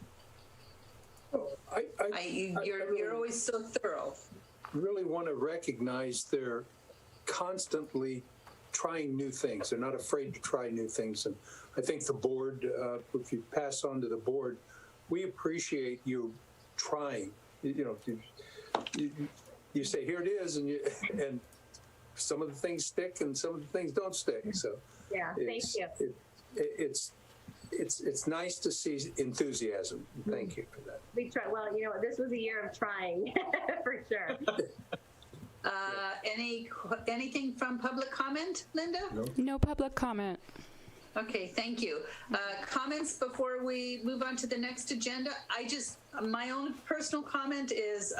You're always so thorough.
Really want to recognize their constantly trying new things. They're not afraid to try new things. And I think the board, if you pass on to the board, we appreciate you trying. You say, here it is, and some of the things stick and some of the things don't stick. So
yeah, thank you.
It's nice to see enthusiasm. Thank you for that.
We try. Well, this was a year of trying for sure.
Anything from public comment, Linda?
No public comment.
Okay, thank you. Comments before we move on to the next agenda? My own personal comment is,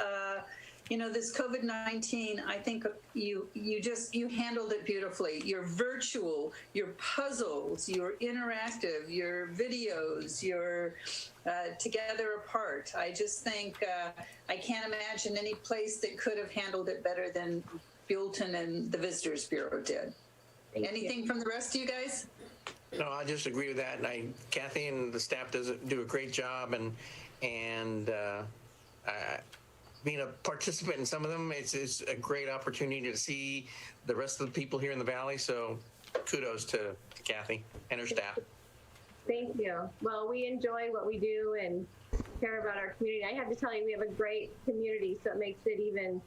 this COVID-19, I think you handled it beautifully. Your virtual, your puzzles, your interactive, your videos, your together apart. I just think I can't imagine any place that could have handled it better than Buellton and the Visitors Bureau did. Anything from the rest of you guys?
No, I just agree with that. And Kathy and the staff do a great job, and being a participant in some of them, it's a great opportunity to see the rest of the people here in the Valley. So kudos to Kathy and her staff.
Thank you. Well, we enjoy what we do and care about our community. I have to tell you, we have a great community, so it makes it even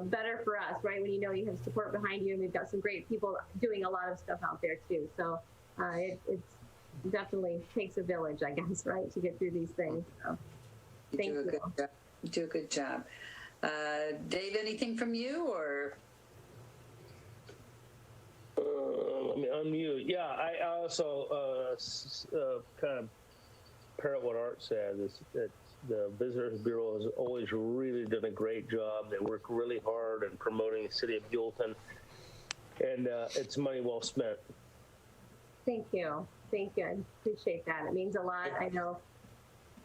better for us, right? When you have support behind you, and we've got some great people doing a lot of stuff out there too. So it's definitely takes a village, I guess, right, to get through these things. So thank you.
You do a good job. Dave, anything from you, or?
Let me unmute. Yeah, I also kind of parrot what Art said. Is that the Visitors Bureau has always really done a great job. They work really hard in promoting the city of Buellton, and it's money well spent.
Thank you. I appreciate that. It means a lot. I know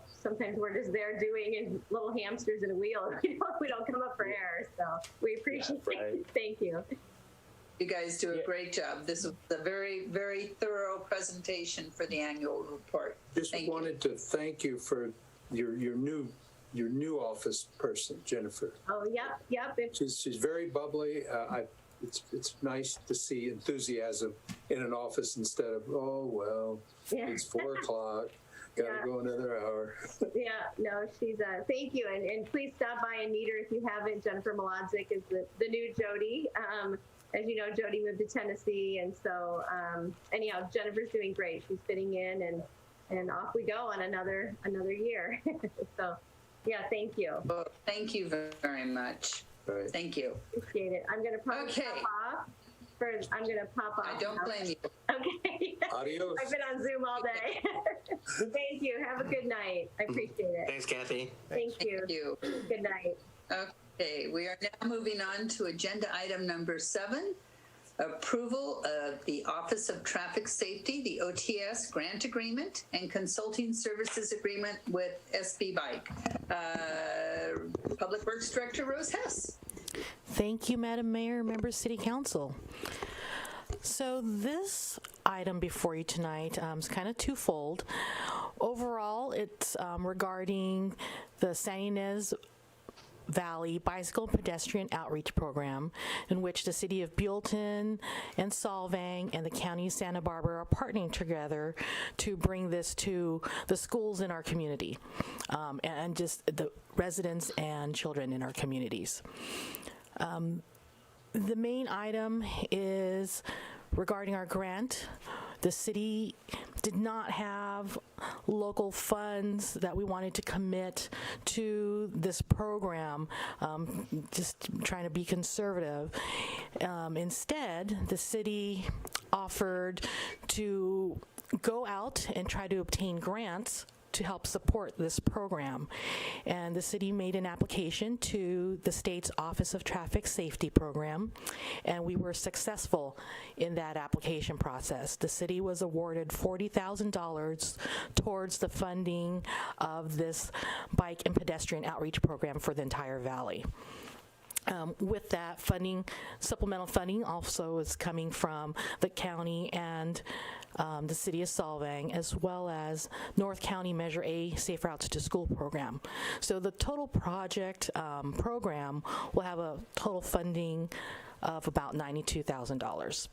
sometimes we're just there doing little hamsters in a wheel. We don't come up for air. So we appreciate it. Thank you.
You guys do a great job. This was a very, very thorough presentation for the annual report.
Just wanted to thank you for your new office person, Jennifer.
Oh, yep.
She's very bubbly. It's nice to see enthusiasm in an office instead of, it's 4 o'clock. Got to go another hour.
No, she's thank you. And please stop by and meet her if you haven't. Jennifer Molodzik is the new Jody. As you know, Jody moved to Tennessee. And so anyhow, Jennifer's doing great. She's fitting in, and off we go on another year. So thank you.
Well, thank you very much.
Right.
Thank you.
Appreciate it. I'm going to probably pop off.
I don't blame you.
Okay.
Adios.
I've been on Zoom all day. Thank you. Have a good night. I appreciate it.
Thanks, Kathy.
Thank you. Good night.
Okay, we are now moving on to agenda item number 7, approval of the Office of Traffic Safety, the OTS grant agreement and consulting services agreement with SB Bike. Public Works Director Rose Hess.
Thank you, Madam Mayor, members of City Council. So this item before you tonight is kind of twofold. Overall, it's regarding the San Ynez Valley Bicycle and Pedestrian Outreach Program, in which the City of Buellton and Solvang and the County of Santa Barbara are partnering together to bring this to the schools in our community and just the residents and children in our communities. The main item is regarding our grant. The city did not have local funds that we wanted to commit to this program, just trying to be conservative. Instead, the city offered to go out and try to obtain grants to help support this program. And the city made an application to the state's Office of Traffic Safety program, and we were successful in that application process. The city was awarded $40,000 towards the funding of this bike and pedestrian outreach program for the entire valley. With that funding, supplemental funding also is coming from the county and the city of Solvang, as well as North County Measure A Safe Routes to School program. So the total project program will have a total funding of about $92,000.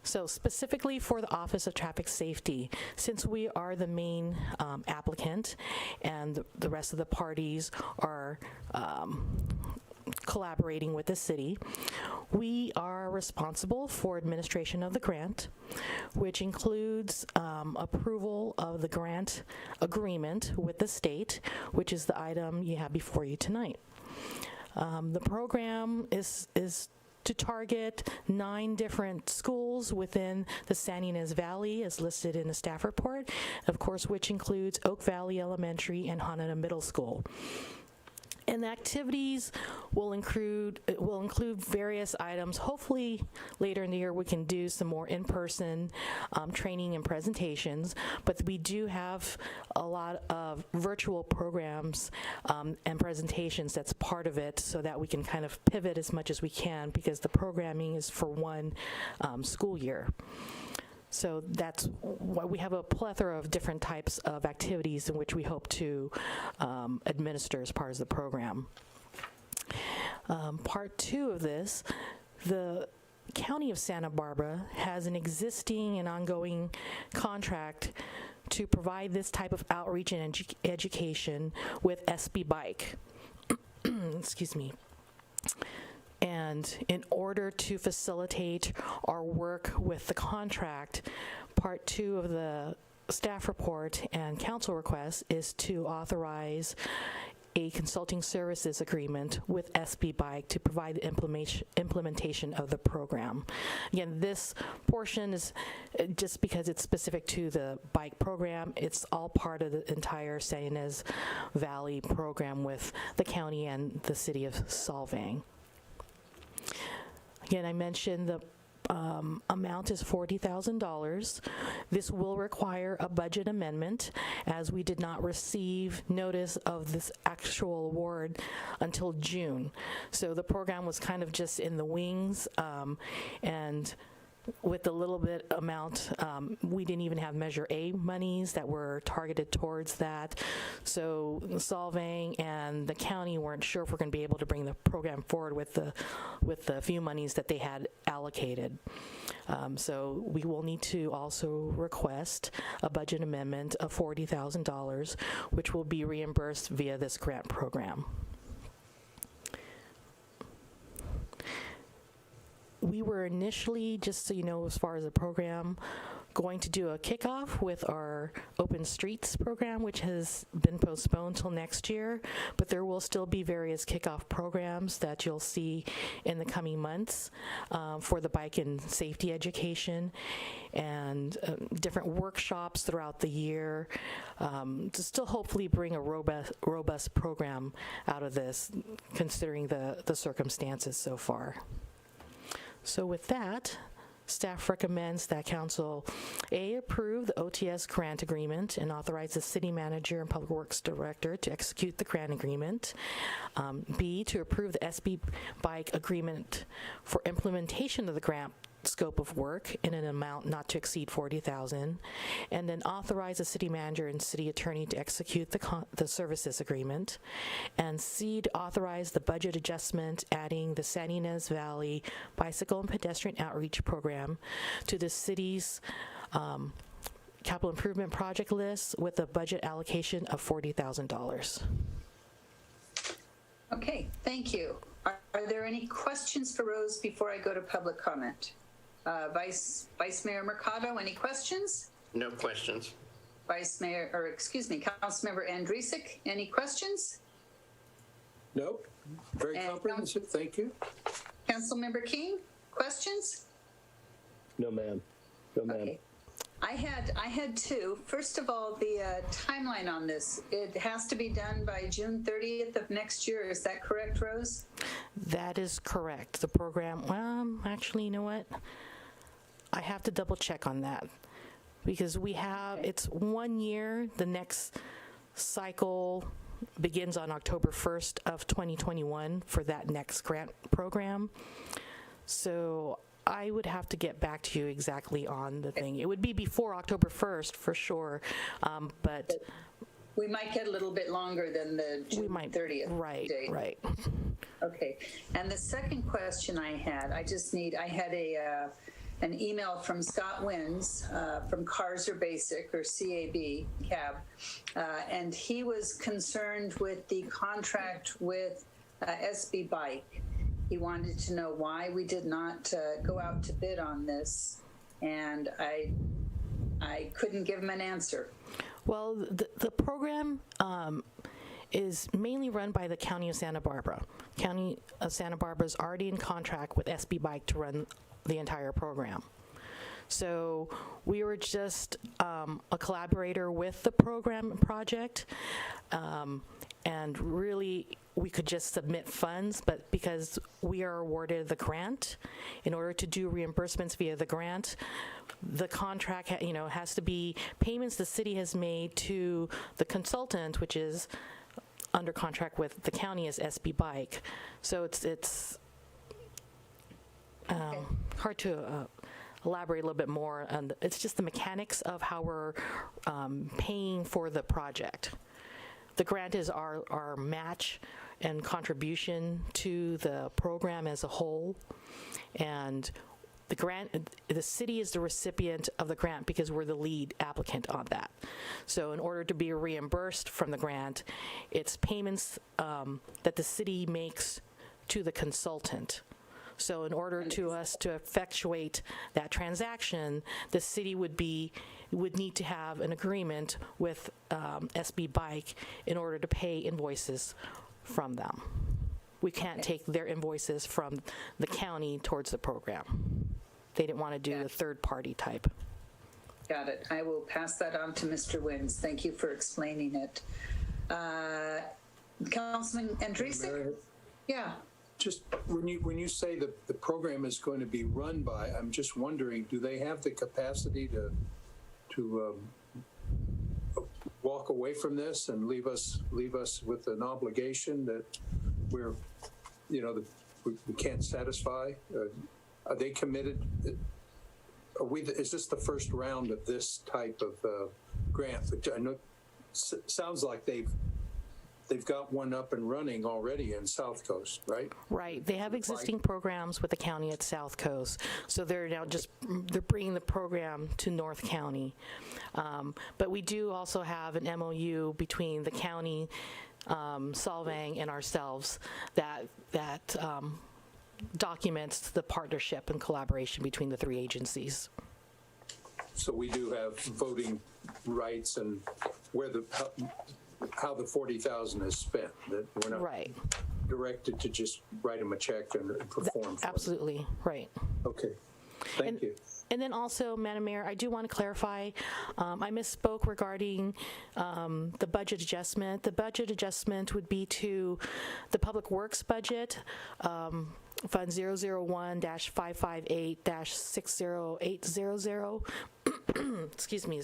So specifically for the Office of Traffic Safety, since we are the main applicant and the rest of the parties are collaborating with the city, we are responsible for administration of the grant, which includes approval of the grant agreement with the state, which is the item you have before you tonight. The program is to target 9 different schools within the San Ynez Valley, as listed in the staff report, of course, which includes Oak Valley Elementary and Hanada Middle School. And the activities will include various items. Hopefully later in the year we can do some more in-person training and presentations, but we do have a lot of virtual programs and presentations that's part of it, so that we can kind of pivot as much as we can, because the programming is for one school year. So that's why we have a plethora of different types of activities in which we hope to administer as part of the program. Part 2 of this, the County of Santa Barbara has an existing and ongoing contract to provide this type of outreach and education with SB Bike. Excuse me. And in order to facilitate our work with the contract, part 2 of the staff report and council request is to authorize a consulting services agreement with SB Bike to provide the implementation of the program. Again, this portion is just because it's specific to the bike program. It's all part of the entire San Ynez Valley program with the county and the city of Solvang. Again, I mentioned the amount is $40,000. This will require a budget amendment, as we did not receive notice of this actual award until June. So the program was kind of just in the wings, and with the little bit amount, we didn't even have Measure A monies that were targeted towards that. So Solvang and the county weren't sure if we're going to be able to bring the program forward with the few monies that they had allocated. So we will need to also request a budget amendment of $40,000, which will be reimbursed via this grant program. We were initially, just so you know, as far as the program, going to do a kickoff with our Open Streets program, which has been postponed till next year, but there will still be various kickoff programs that you'll see in the coming months for the bike and safety education, and different workshops throughout the year to still hopefully bring a robust program out of this, considering the circumstances so far. So with that, staff recommends that Council A, approve the OTS grant agreement and authorize the City Manager and Public Works Director to execute the grant agreement. B, to approve the SB Bike agreement for implementation of the grant scope of work in an amount not to exceed $40,000, and then authorize the city manager and city attorney to execute the services agreement. And C, to authorize the budget adjustment, adding the San Ynez Valley Bicycle and Pedestrian Outreach Program to the city's capital improvement project list with a budget allocation of $40,000.
Okay, thank you. Are there any questions for Rose before I go to public comment? Vice Mayor Mercado, any questions?
No questions.
Councilmember Andrusik. Any questions?
Nope. Very
And
comprehensive. Thank you.
Councilmember King, questions?
No, ma'am. No, ma'am.
Okay. I had two. First of all, the timeline on this, it has to be done by June 30th of next year. Is that correct, Rose?
That is correct. The program, actually, you know what? I have to double check on that because we have, it's 1 year. The next cycle begins on October 1st of 2021 for that next grant program. So I would have to get back to you exactly on the thing. It would be before October 1st for sure, but
we might get a little bit longer than the June 30th date.
Right.
Okay. And the second question I had, I had an email from Scott Wins from Cars Are Basic, or CAB, and he was concerned with the contract with SB Bike. He wanted to know why we did not go out to bid on this, and I couldn't give him an answer.
Well, the program is mainly run by the County of Santa Barbara. County of Santa Barbara is already in contract with SB Bike to run the entire program. So we were just a collaborator with the program project, and really we could just submit funds, but because we are awarded the grant, in order to do reimbursements via the grant, the contract has to be payments the city has made to the consultant, which is under contract with the county as SB Bike. So it's hard to elaborate a little bit more, and it's just the mechanics of how we're paying for the project. The grant is our match and contribution to the program as a whole, and the city is the recipient of the grant because we're the lead applicant on that. So in order to be reimbursed from the grant, it's payments that the city makes to the consultant. So in order to us to effectuate that transaction, the city would need to have an agreement with SB Bike in order to pay invoices from them. We can't take their invoices from the county towards the program. They didn't want to do the third party type.
Got it. I will pass that on to Mr. Wins. Thank you for explaining it. Councilman Andrusik? Yeah.
Just when you say that the program is going to be run by, I'm just wondering, do they have the capacity to walk away from this and leave us with an obligation that we can't satisfy? Are they committed? Is this the first round of this type of grant? I know sounds like they've got one up and running already in South Coast, right?
Right. They have existing programs with the county at South Coast. So they're now they're bringing the program to North County. But we do also have an MOU between the county, Solvang, and ourselves that documents the partnership and collaboration between the three agencies.
So we do have voting rights and how the $40,000 is spent. That we're not directed to just write them a check and perform.
Absolutely right.
Okay. Thank you.
And then also, Madam Mayor, I do want to clarify, I misspoke regarding the budget adjustment. The budget adjustment would be to the Public Works budget, Fund 001-558-60800, excuse me,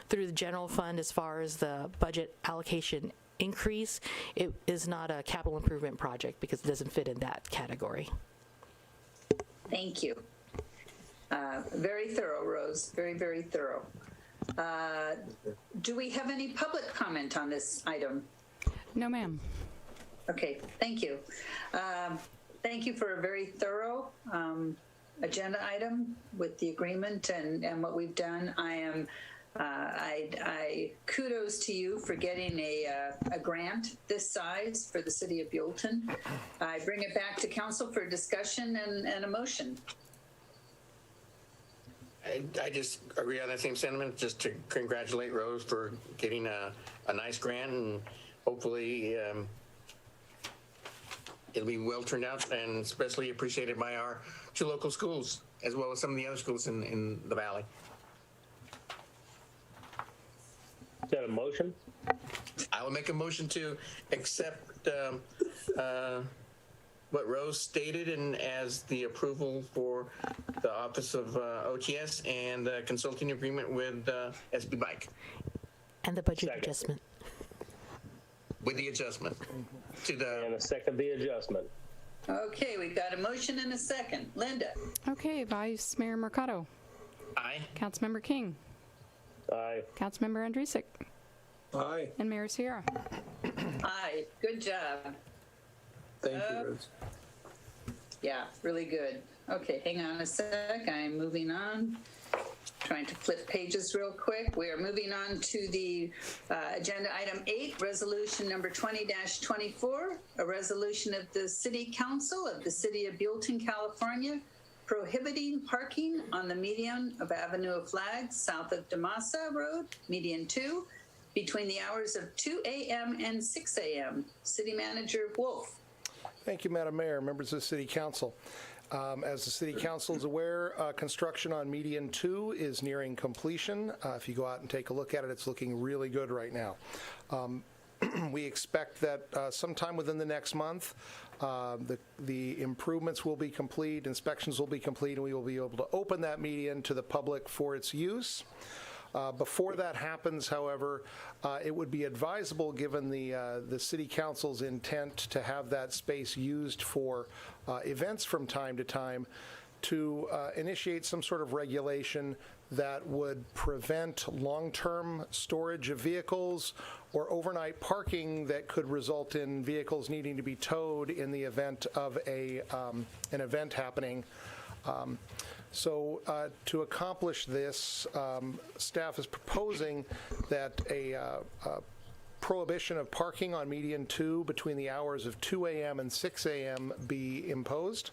through the general fund as far as the budget allocation increase. It is not a capital improvement project because it doesn't fit in that category.
Thank you. Very thorough, Rose. Very, very thorough. Do we have any public comment on this item?
No, ma'am.
Okay, thank you. Thank you for a very thorough agenda item with the agreement and what we've done. I kudos to you for getting a grant this size for the city of Buellton. I bring it back to council for discussion and a motion.
I just agree on that same sentiment, just to congratulate Rose for getting a nice grant, and hopefully it'll be well turned out and especially appreciated by our 2 local schools, as well as some of the other schools in the Valley.
Is that a motion?
I will make a motion to accept what Rose stated and as the approval for the Office of OTS and the consulting agreement with SB Bike.
And the budget
Second.
adjustment.
With the adjustment to the.
And a second, the adjustment.
Okay, we've got a motion and a second. Linda?
Okay, Vice Mayor Mercado.
Aye.
Councilmember King.
Aye.
Councilmember Andrusik.
Aye.
And Mayor Sierra.
Aye, good job.
Thank you, Rose.
Yeah, really good. Okay, hang on a sec. I'm moving on. Trying to flip pages real quick. We are moving on to the agenda item 8, resolution number 20-24, a resolution of the City Council of the City of Buellton, California, prohibiting parking on the median of Avenue of Flags south of Damasa Road, median 2, between the hours of 2 a.m. and 6 a.m. City Manager Wolf.
Thank you, Madam Mayor, members of the City Council. As the City Council is aware, construction on Median 2 is nearing completion. If you go out and take a look at it, it's looking really good right now. We expect that sometime within the next month, the improvements will be complete, inspections will be complete, and we will be able to open that median to the public for its use. Before that happens, however, it would be advisable, given the City Council's intent to have that space used for events from time to time, to initiate some sort of regulation that would prevent long-term storage of vehicles or overnight parking that could result in vehicles needing to be towed in the event of an event happening. So to accomplish this, staff is proposing that a prohibition of parking on Median 2 between the hours of 2 a.m. and 6 a.m. be imposed,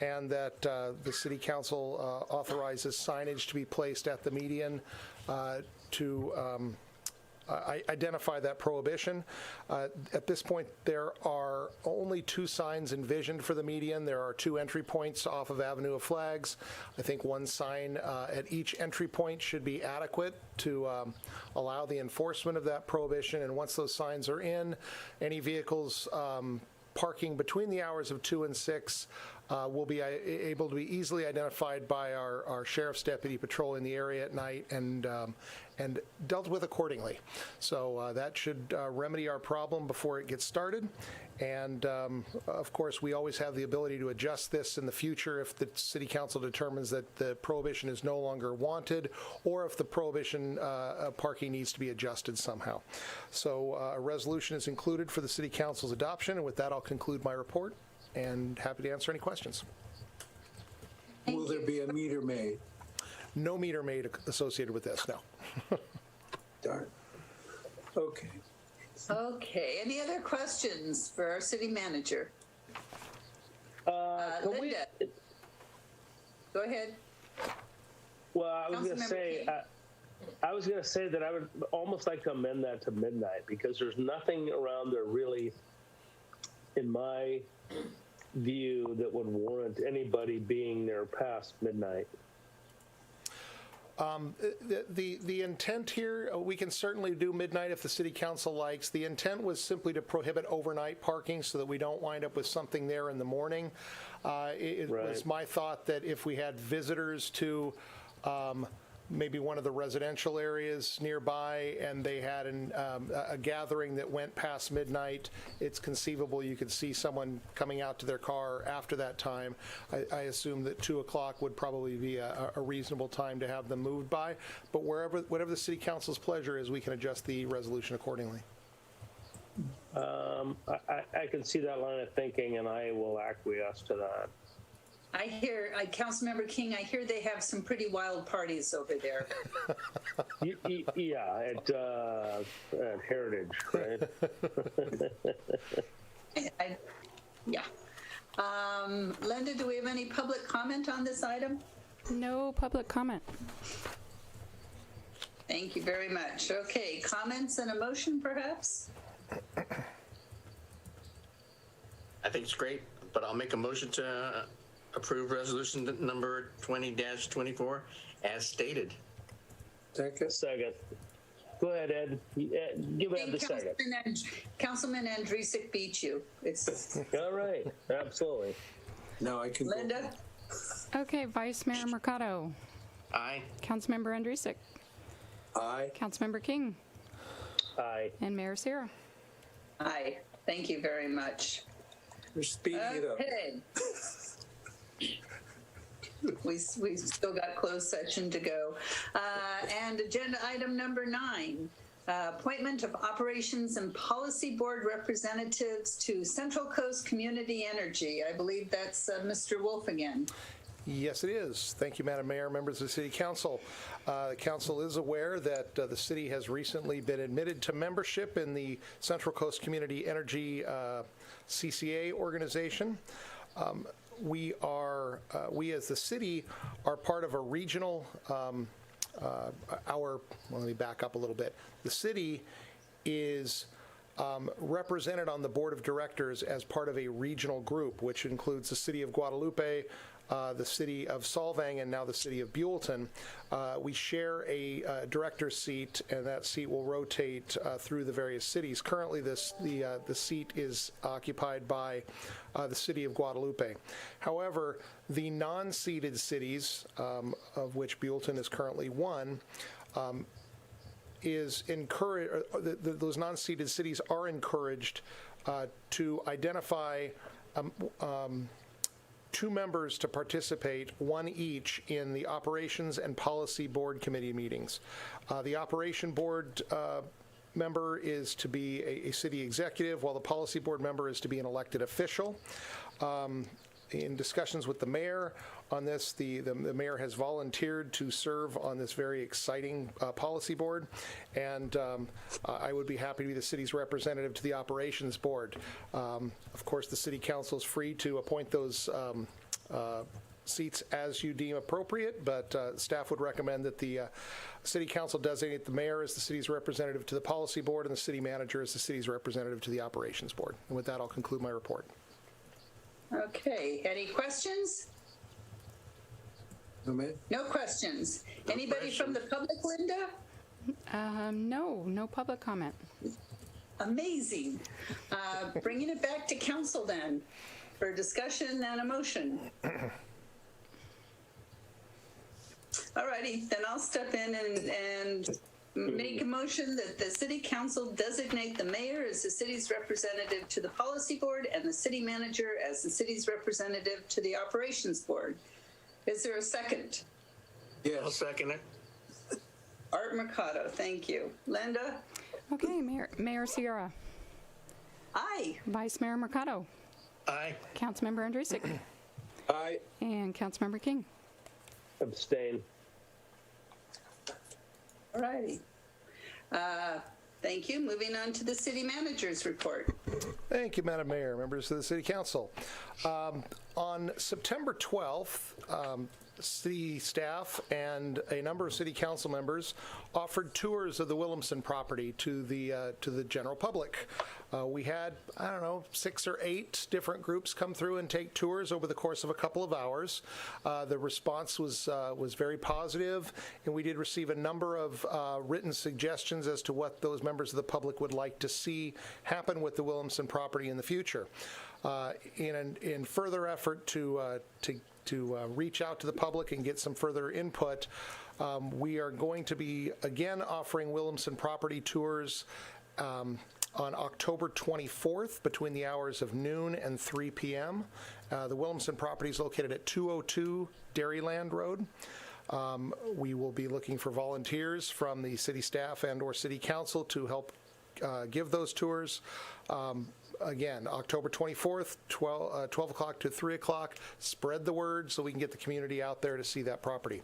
and that the City Council authorizes signage to be placed at the median to identify that prohibition. At this point, there are only 2 signs envisioned for the median. There are 2 entry points off of Avenue of Flags. I think 1 sign at each entry point should be adequate to allow the enforcement of that prohibition. And once those signs are in, any vehicles parking between the hours of 2 and 6 will be able to be easily identified by our sheriff's deputy patrolling the area at night and dealt with accordingly. So that should remedy our problem before it gets started. And of course, we always have the ability to adjust this in the future if the City Council determines that the prohibition is no longer wanted, or if the prohibition parking needs to be adjusted somehow. So a resolution is included for the City Council's adoption, and with that, I'll conclude my report, and happy to answer any questions.
Will there be a meter made?
No meter made associated with this, no.
Darn. Okay.
Okay, any other questions for our city manager? Linda? Go ahead.
Well, I was going to say, that I would almost like to amend that to midnight, because there's nothing around there really, in my view, that would warrant anybody being there past midnight.
The intent here, we can certainly do midnight if the City Council likes. The intent was simply to prohibit overnight parking so that we don't wind up with something there in the morning. It was my thought that if we had visitors to maybe one of the residential areas nearby and they had a gathering that went past midnight, it's conceivable you could see someone coming out to their car after that time. I assume that 2 o'clock would probably be a reasonable time to have them moved by, but whatever the City Council's pleasure is, we can adjust the resolution accordingly.
I can see that line of thinking, and I will acquiesce to that.
I hear, Councilmember King, I hear they have some pretty wild parties over there.
Yeah, at Heritage, right?
Yeah. Linda, do we have any public comment on this item?
No public comment.
Thank you very much. Okay, comments and a motion, perhaps?
I think it's great, but I'll make a motion to approve resolution number 20-24 as stated.
Second.
Second. Go ahead, Ed. Give Ed the second.
Councilman Andrusik beat you. It's
All right. Absolutely.
Now I can go.
Linda?
Okay, Vice Mayor Mercado,
Aye.
Councilmember Andrusik,
Aye.
Councilmember King,
Aye.
and Mayor Sierra.
Aye. Thank you very much.
You're speeding it up.
Okay. We still got closed session to go. And agenda item number 9, appointment of Operations and Policy Board representatives to Central Coast Community Energy. I believe that's Mr. Wolf again.
Yes, it is. Thank you, Madam Mayor, members of the City Council. The Council is aware that the city has recently been admitted to membership in the Central Coast Community Energy CCA organization. We as the city are part of a regional, well, let me back up a little bit. The city is represented on the board of directors as part of a regional group, which includes the city of Guadalupe, the city of Solvang, and now the city of Buellton. We share a director's seat, and that seat will rotate through the various cities. Currently, the seat is occupied by the city of Guadalupe. However, the non-seated cities, of which Buellton is currently one, is encouraged. Those non-seated cities are encouraged to identify 2 members to participate, 1 each, in the Operations and Policy Board Committee meetings. The Operation Board member is to be a city executive, while the Policy Board member is to be an elected official. In discussions with the mayor on this, the mayor has volunteered to serve on this very exciting policy board, and I would be happy to be the city's representative to the operations board. Of course, the city council is free to appoint those seats as you deem appropriate, but staff would recommend that the city council designate the mayor as the city's representative to the policy board and the city manager as the city's representative to the operations board. And with that, I'll conclude my report.
Okay, any questions?
No, ma'am?
No questions. Anybody from the public, Linda?
No public comment.
Amazing. Bringing it back to council then for discussion and a motion. All righty, then I'll step in and make a motion that the city council designate the mayor as the city's representative to the policy board and the city manager as the city's representative to the operations board. Is there a second?
Yes.
I'll second it.
Art Mercado, thank you. Linda?
Okay, Mayor Sierra,
Aye.
Vice Mayor Mercado,
Aye.
Councilmember Andrusik,
Aye.
and Councilmember King.
Abstain.
All righty. Thank you. Moving on to the city manager's report.
Thank you, Madam Mayor, members of the City Council. On September 12th, city staff and a number of city council members offered tours of the Williamson property to the general public. We had, I don't know, 6 or 8 different groups come through and take tours over the course of a couple of hours. The response was very positive, and we did receive a number of written suggestions as to what those members of the public would like to see happen with the Williamson property in the future. In further effort to reach out to the public and get some further input, we are going to be again offering Williamson property tours on October 24th between the hours of noon and 3 p.m. The Williamson property is located at 202 Dairyland Road. We will be looking for volunteers from the city staff and or city council to help give those tours. Again, October 24th, 12 o'clock to 3 o'clock. Spread the word so we can get the community out there to see that property.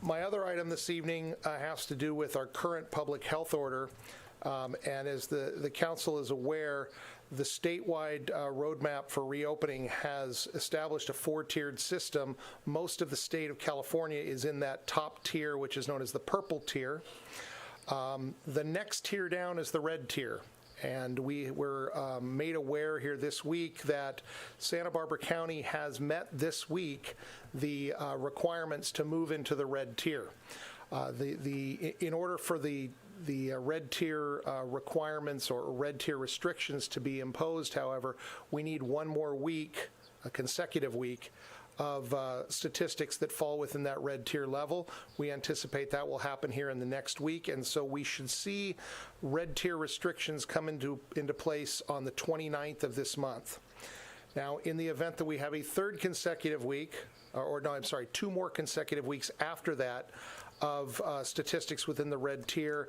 My other item this evening has to do with our current public health order. And as the council is aware, the statewide roadmap for reopening has established a 4-tiered system. Most of the state of California is in that top tier, which is known as the purple tier. The next tier down is the red tier. And we were made aware here this week that Santa Barbara County has met this week the requirements to move into the red tier. In order for the red tier requirements or red tier restrictions to be imposed, however, we need one more week, a consecutive week, of statistics that fall within that red tier level. We anticipate that will happen here in the next week, and so we should see red tier restrictions come into place on the 29th of this month. Now, in the event that we have a third consecutive week, two more consecutive weeks after that of statistics within the red tier,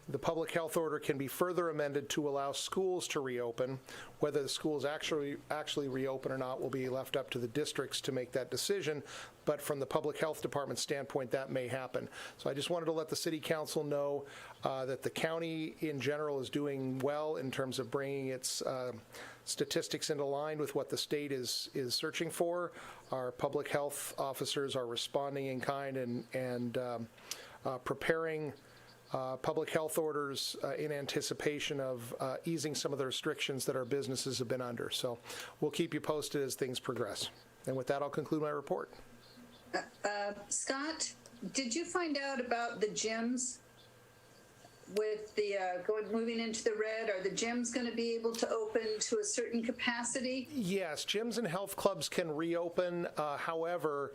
the public health order can be further amended to allow schools to reopen. Whether the schools actually reopen or not will be left up to the districts to make that decision, but from the public health department standpoint, that may happen. So I just wanted to let the city council know that the county in general is doing well in terms of bringing its statistics into line with what the state is searching for. Our public health officers are responding in kind and preparing public health orders in anticipation of easing some of the restrictions that our businesses have been under. So we'll keep you posted as things progress. And with that, I'll conclude my report.
Scott, did you find out about the gyms with the moving into the red? Are the gyms going to be able to open to a certain capacity?
Yes, gyms and health clubs can reopen. However,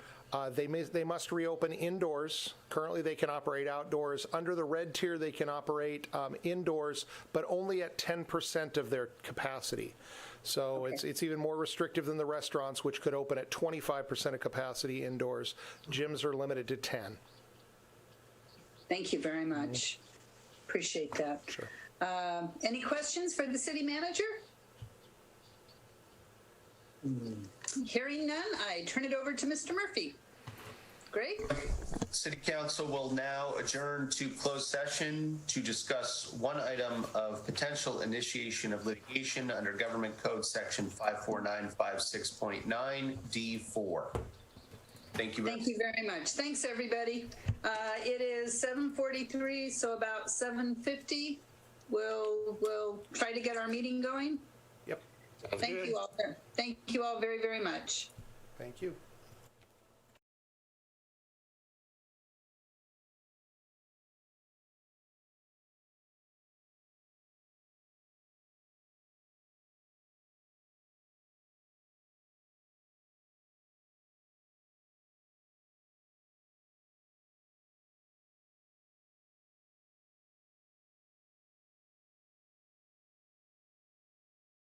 they must reopen indoors. Currently, they can operate outdoors. Under the red tier, they can operate indoors, but only at 10% of their capacity. So
Okay.
it's even more restrictive than the restaurants, which could open at 25% of capacity indoors. Gyms are limited to 10.
Thank you very much. Appreciate that.
Sure.
Any questions for the city manager? Hearing none, I turn it over to Mr. Murphy. Greg?
City Council will now adjourn to closed session to discuss one item of potential initiation of litigation under Government Code Section 54956.9 D4. Thank you.
Thank you very much. Thanks, everybody. It is 7:43, so about 7:50, we'll try to get our meeting going.
Yep.
Thank you all very, very much.
Thank you.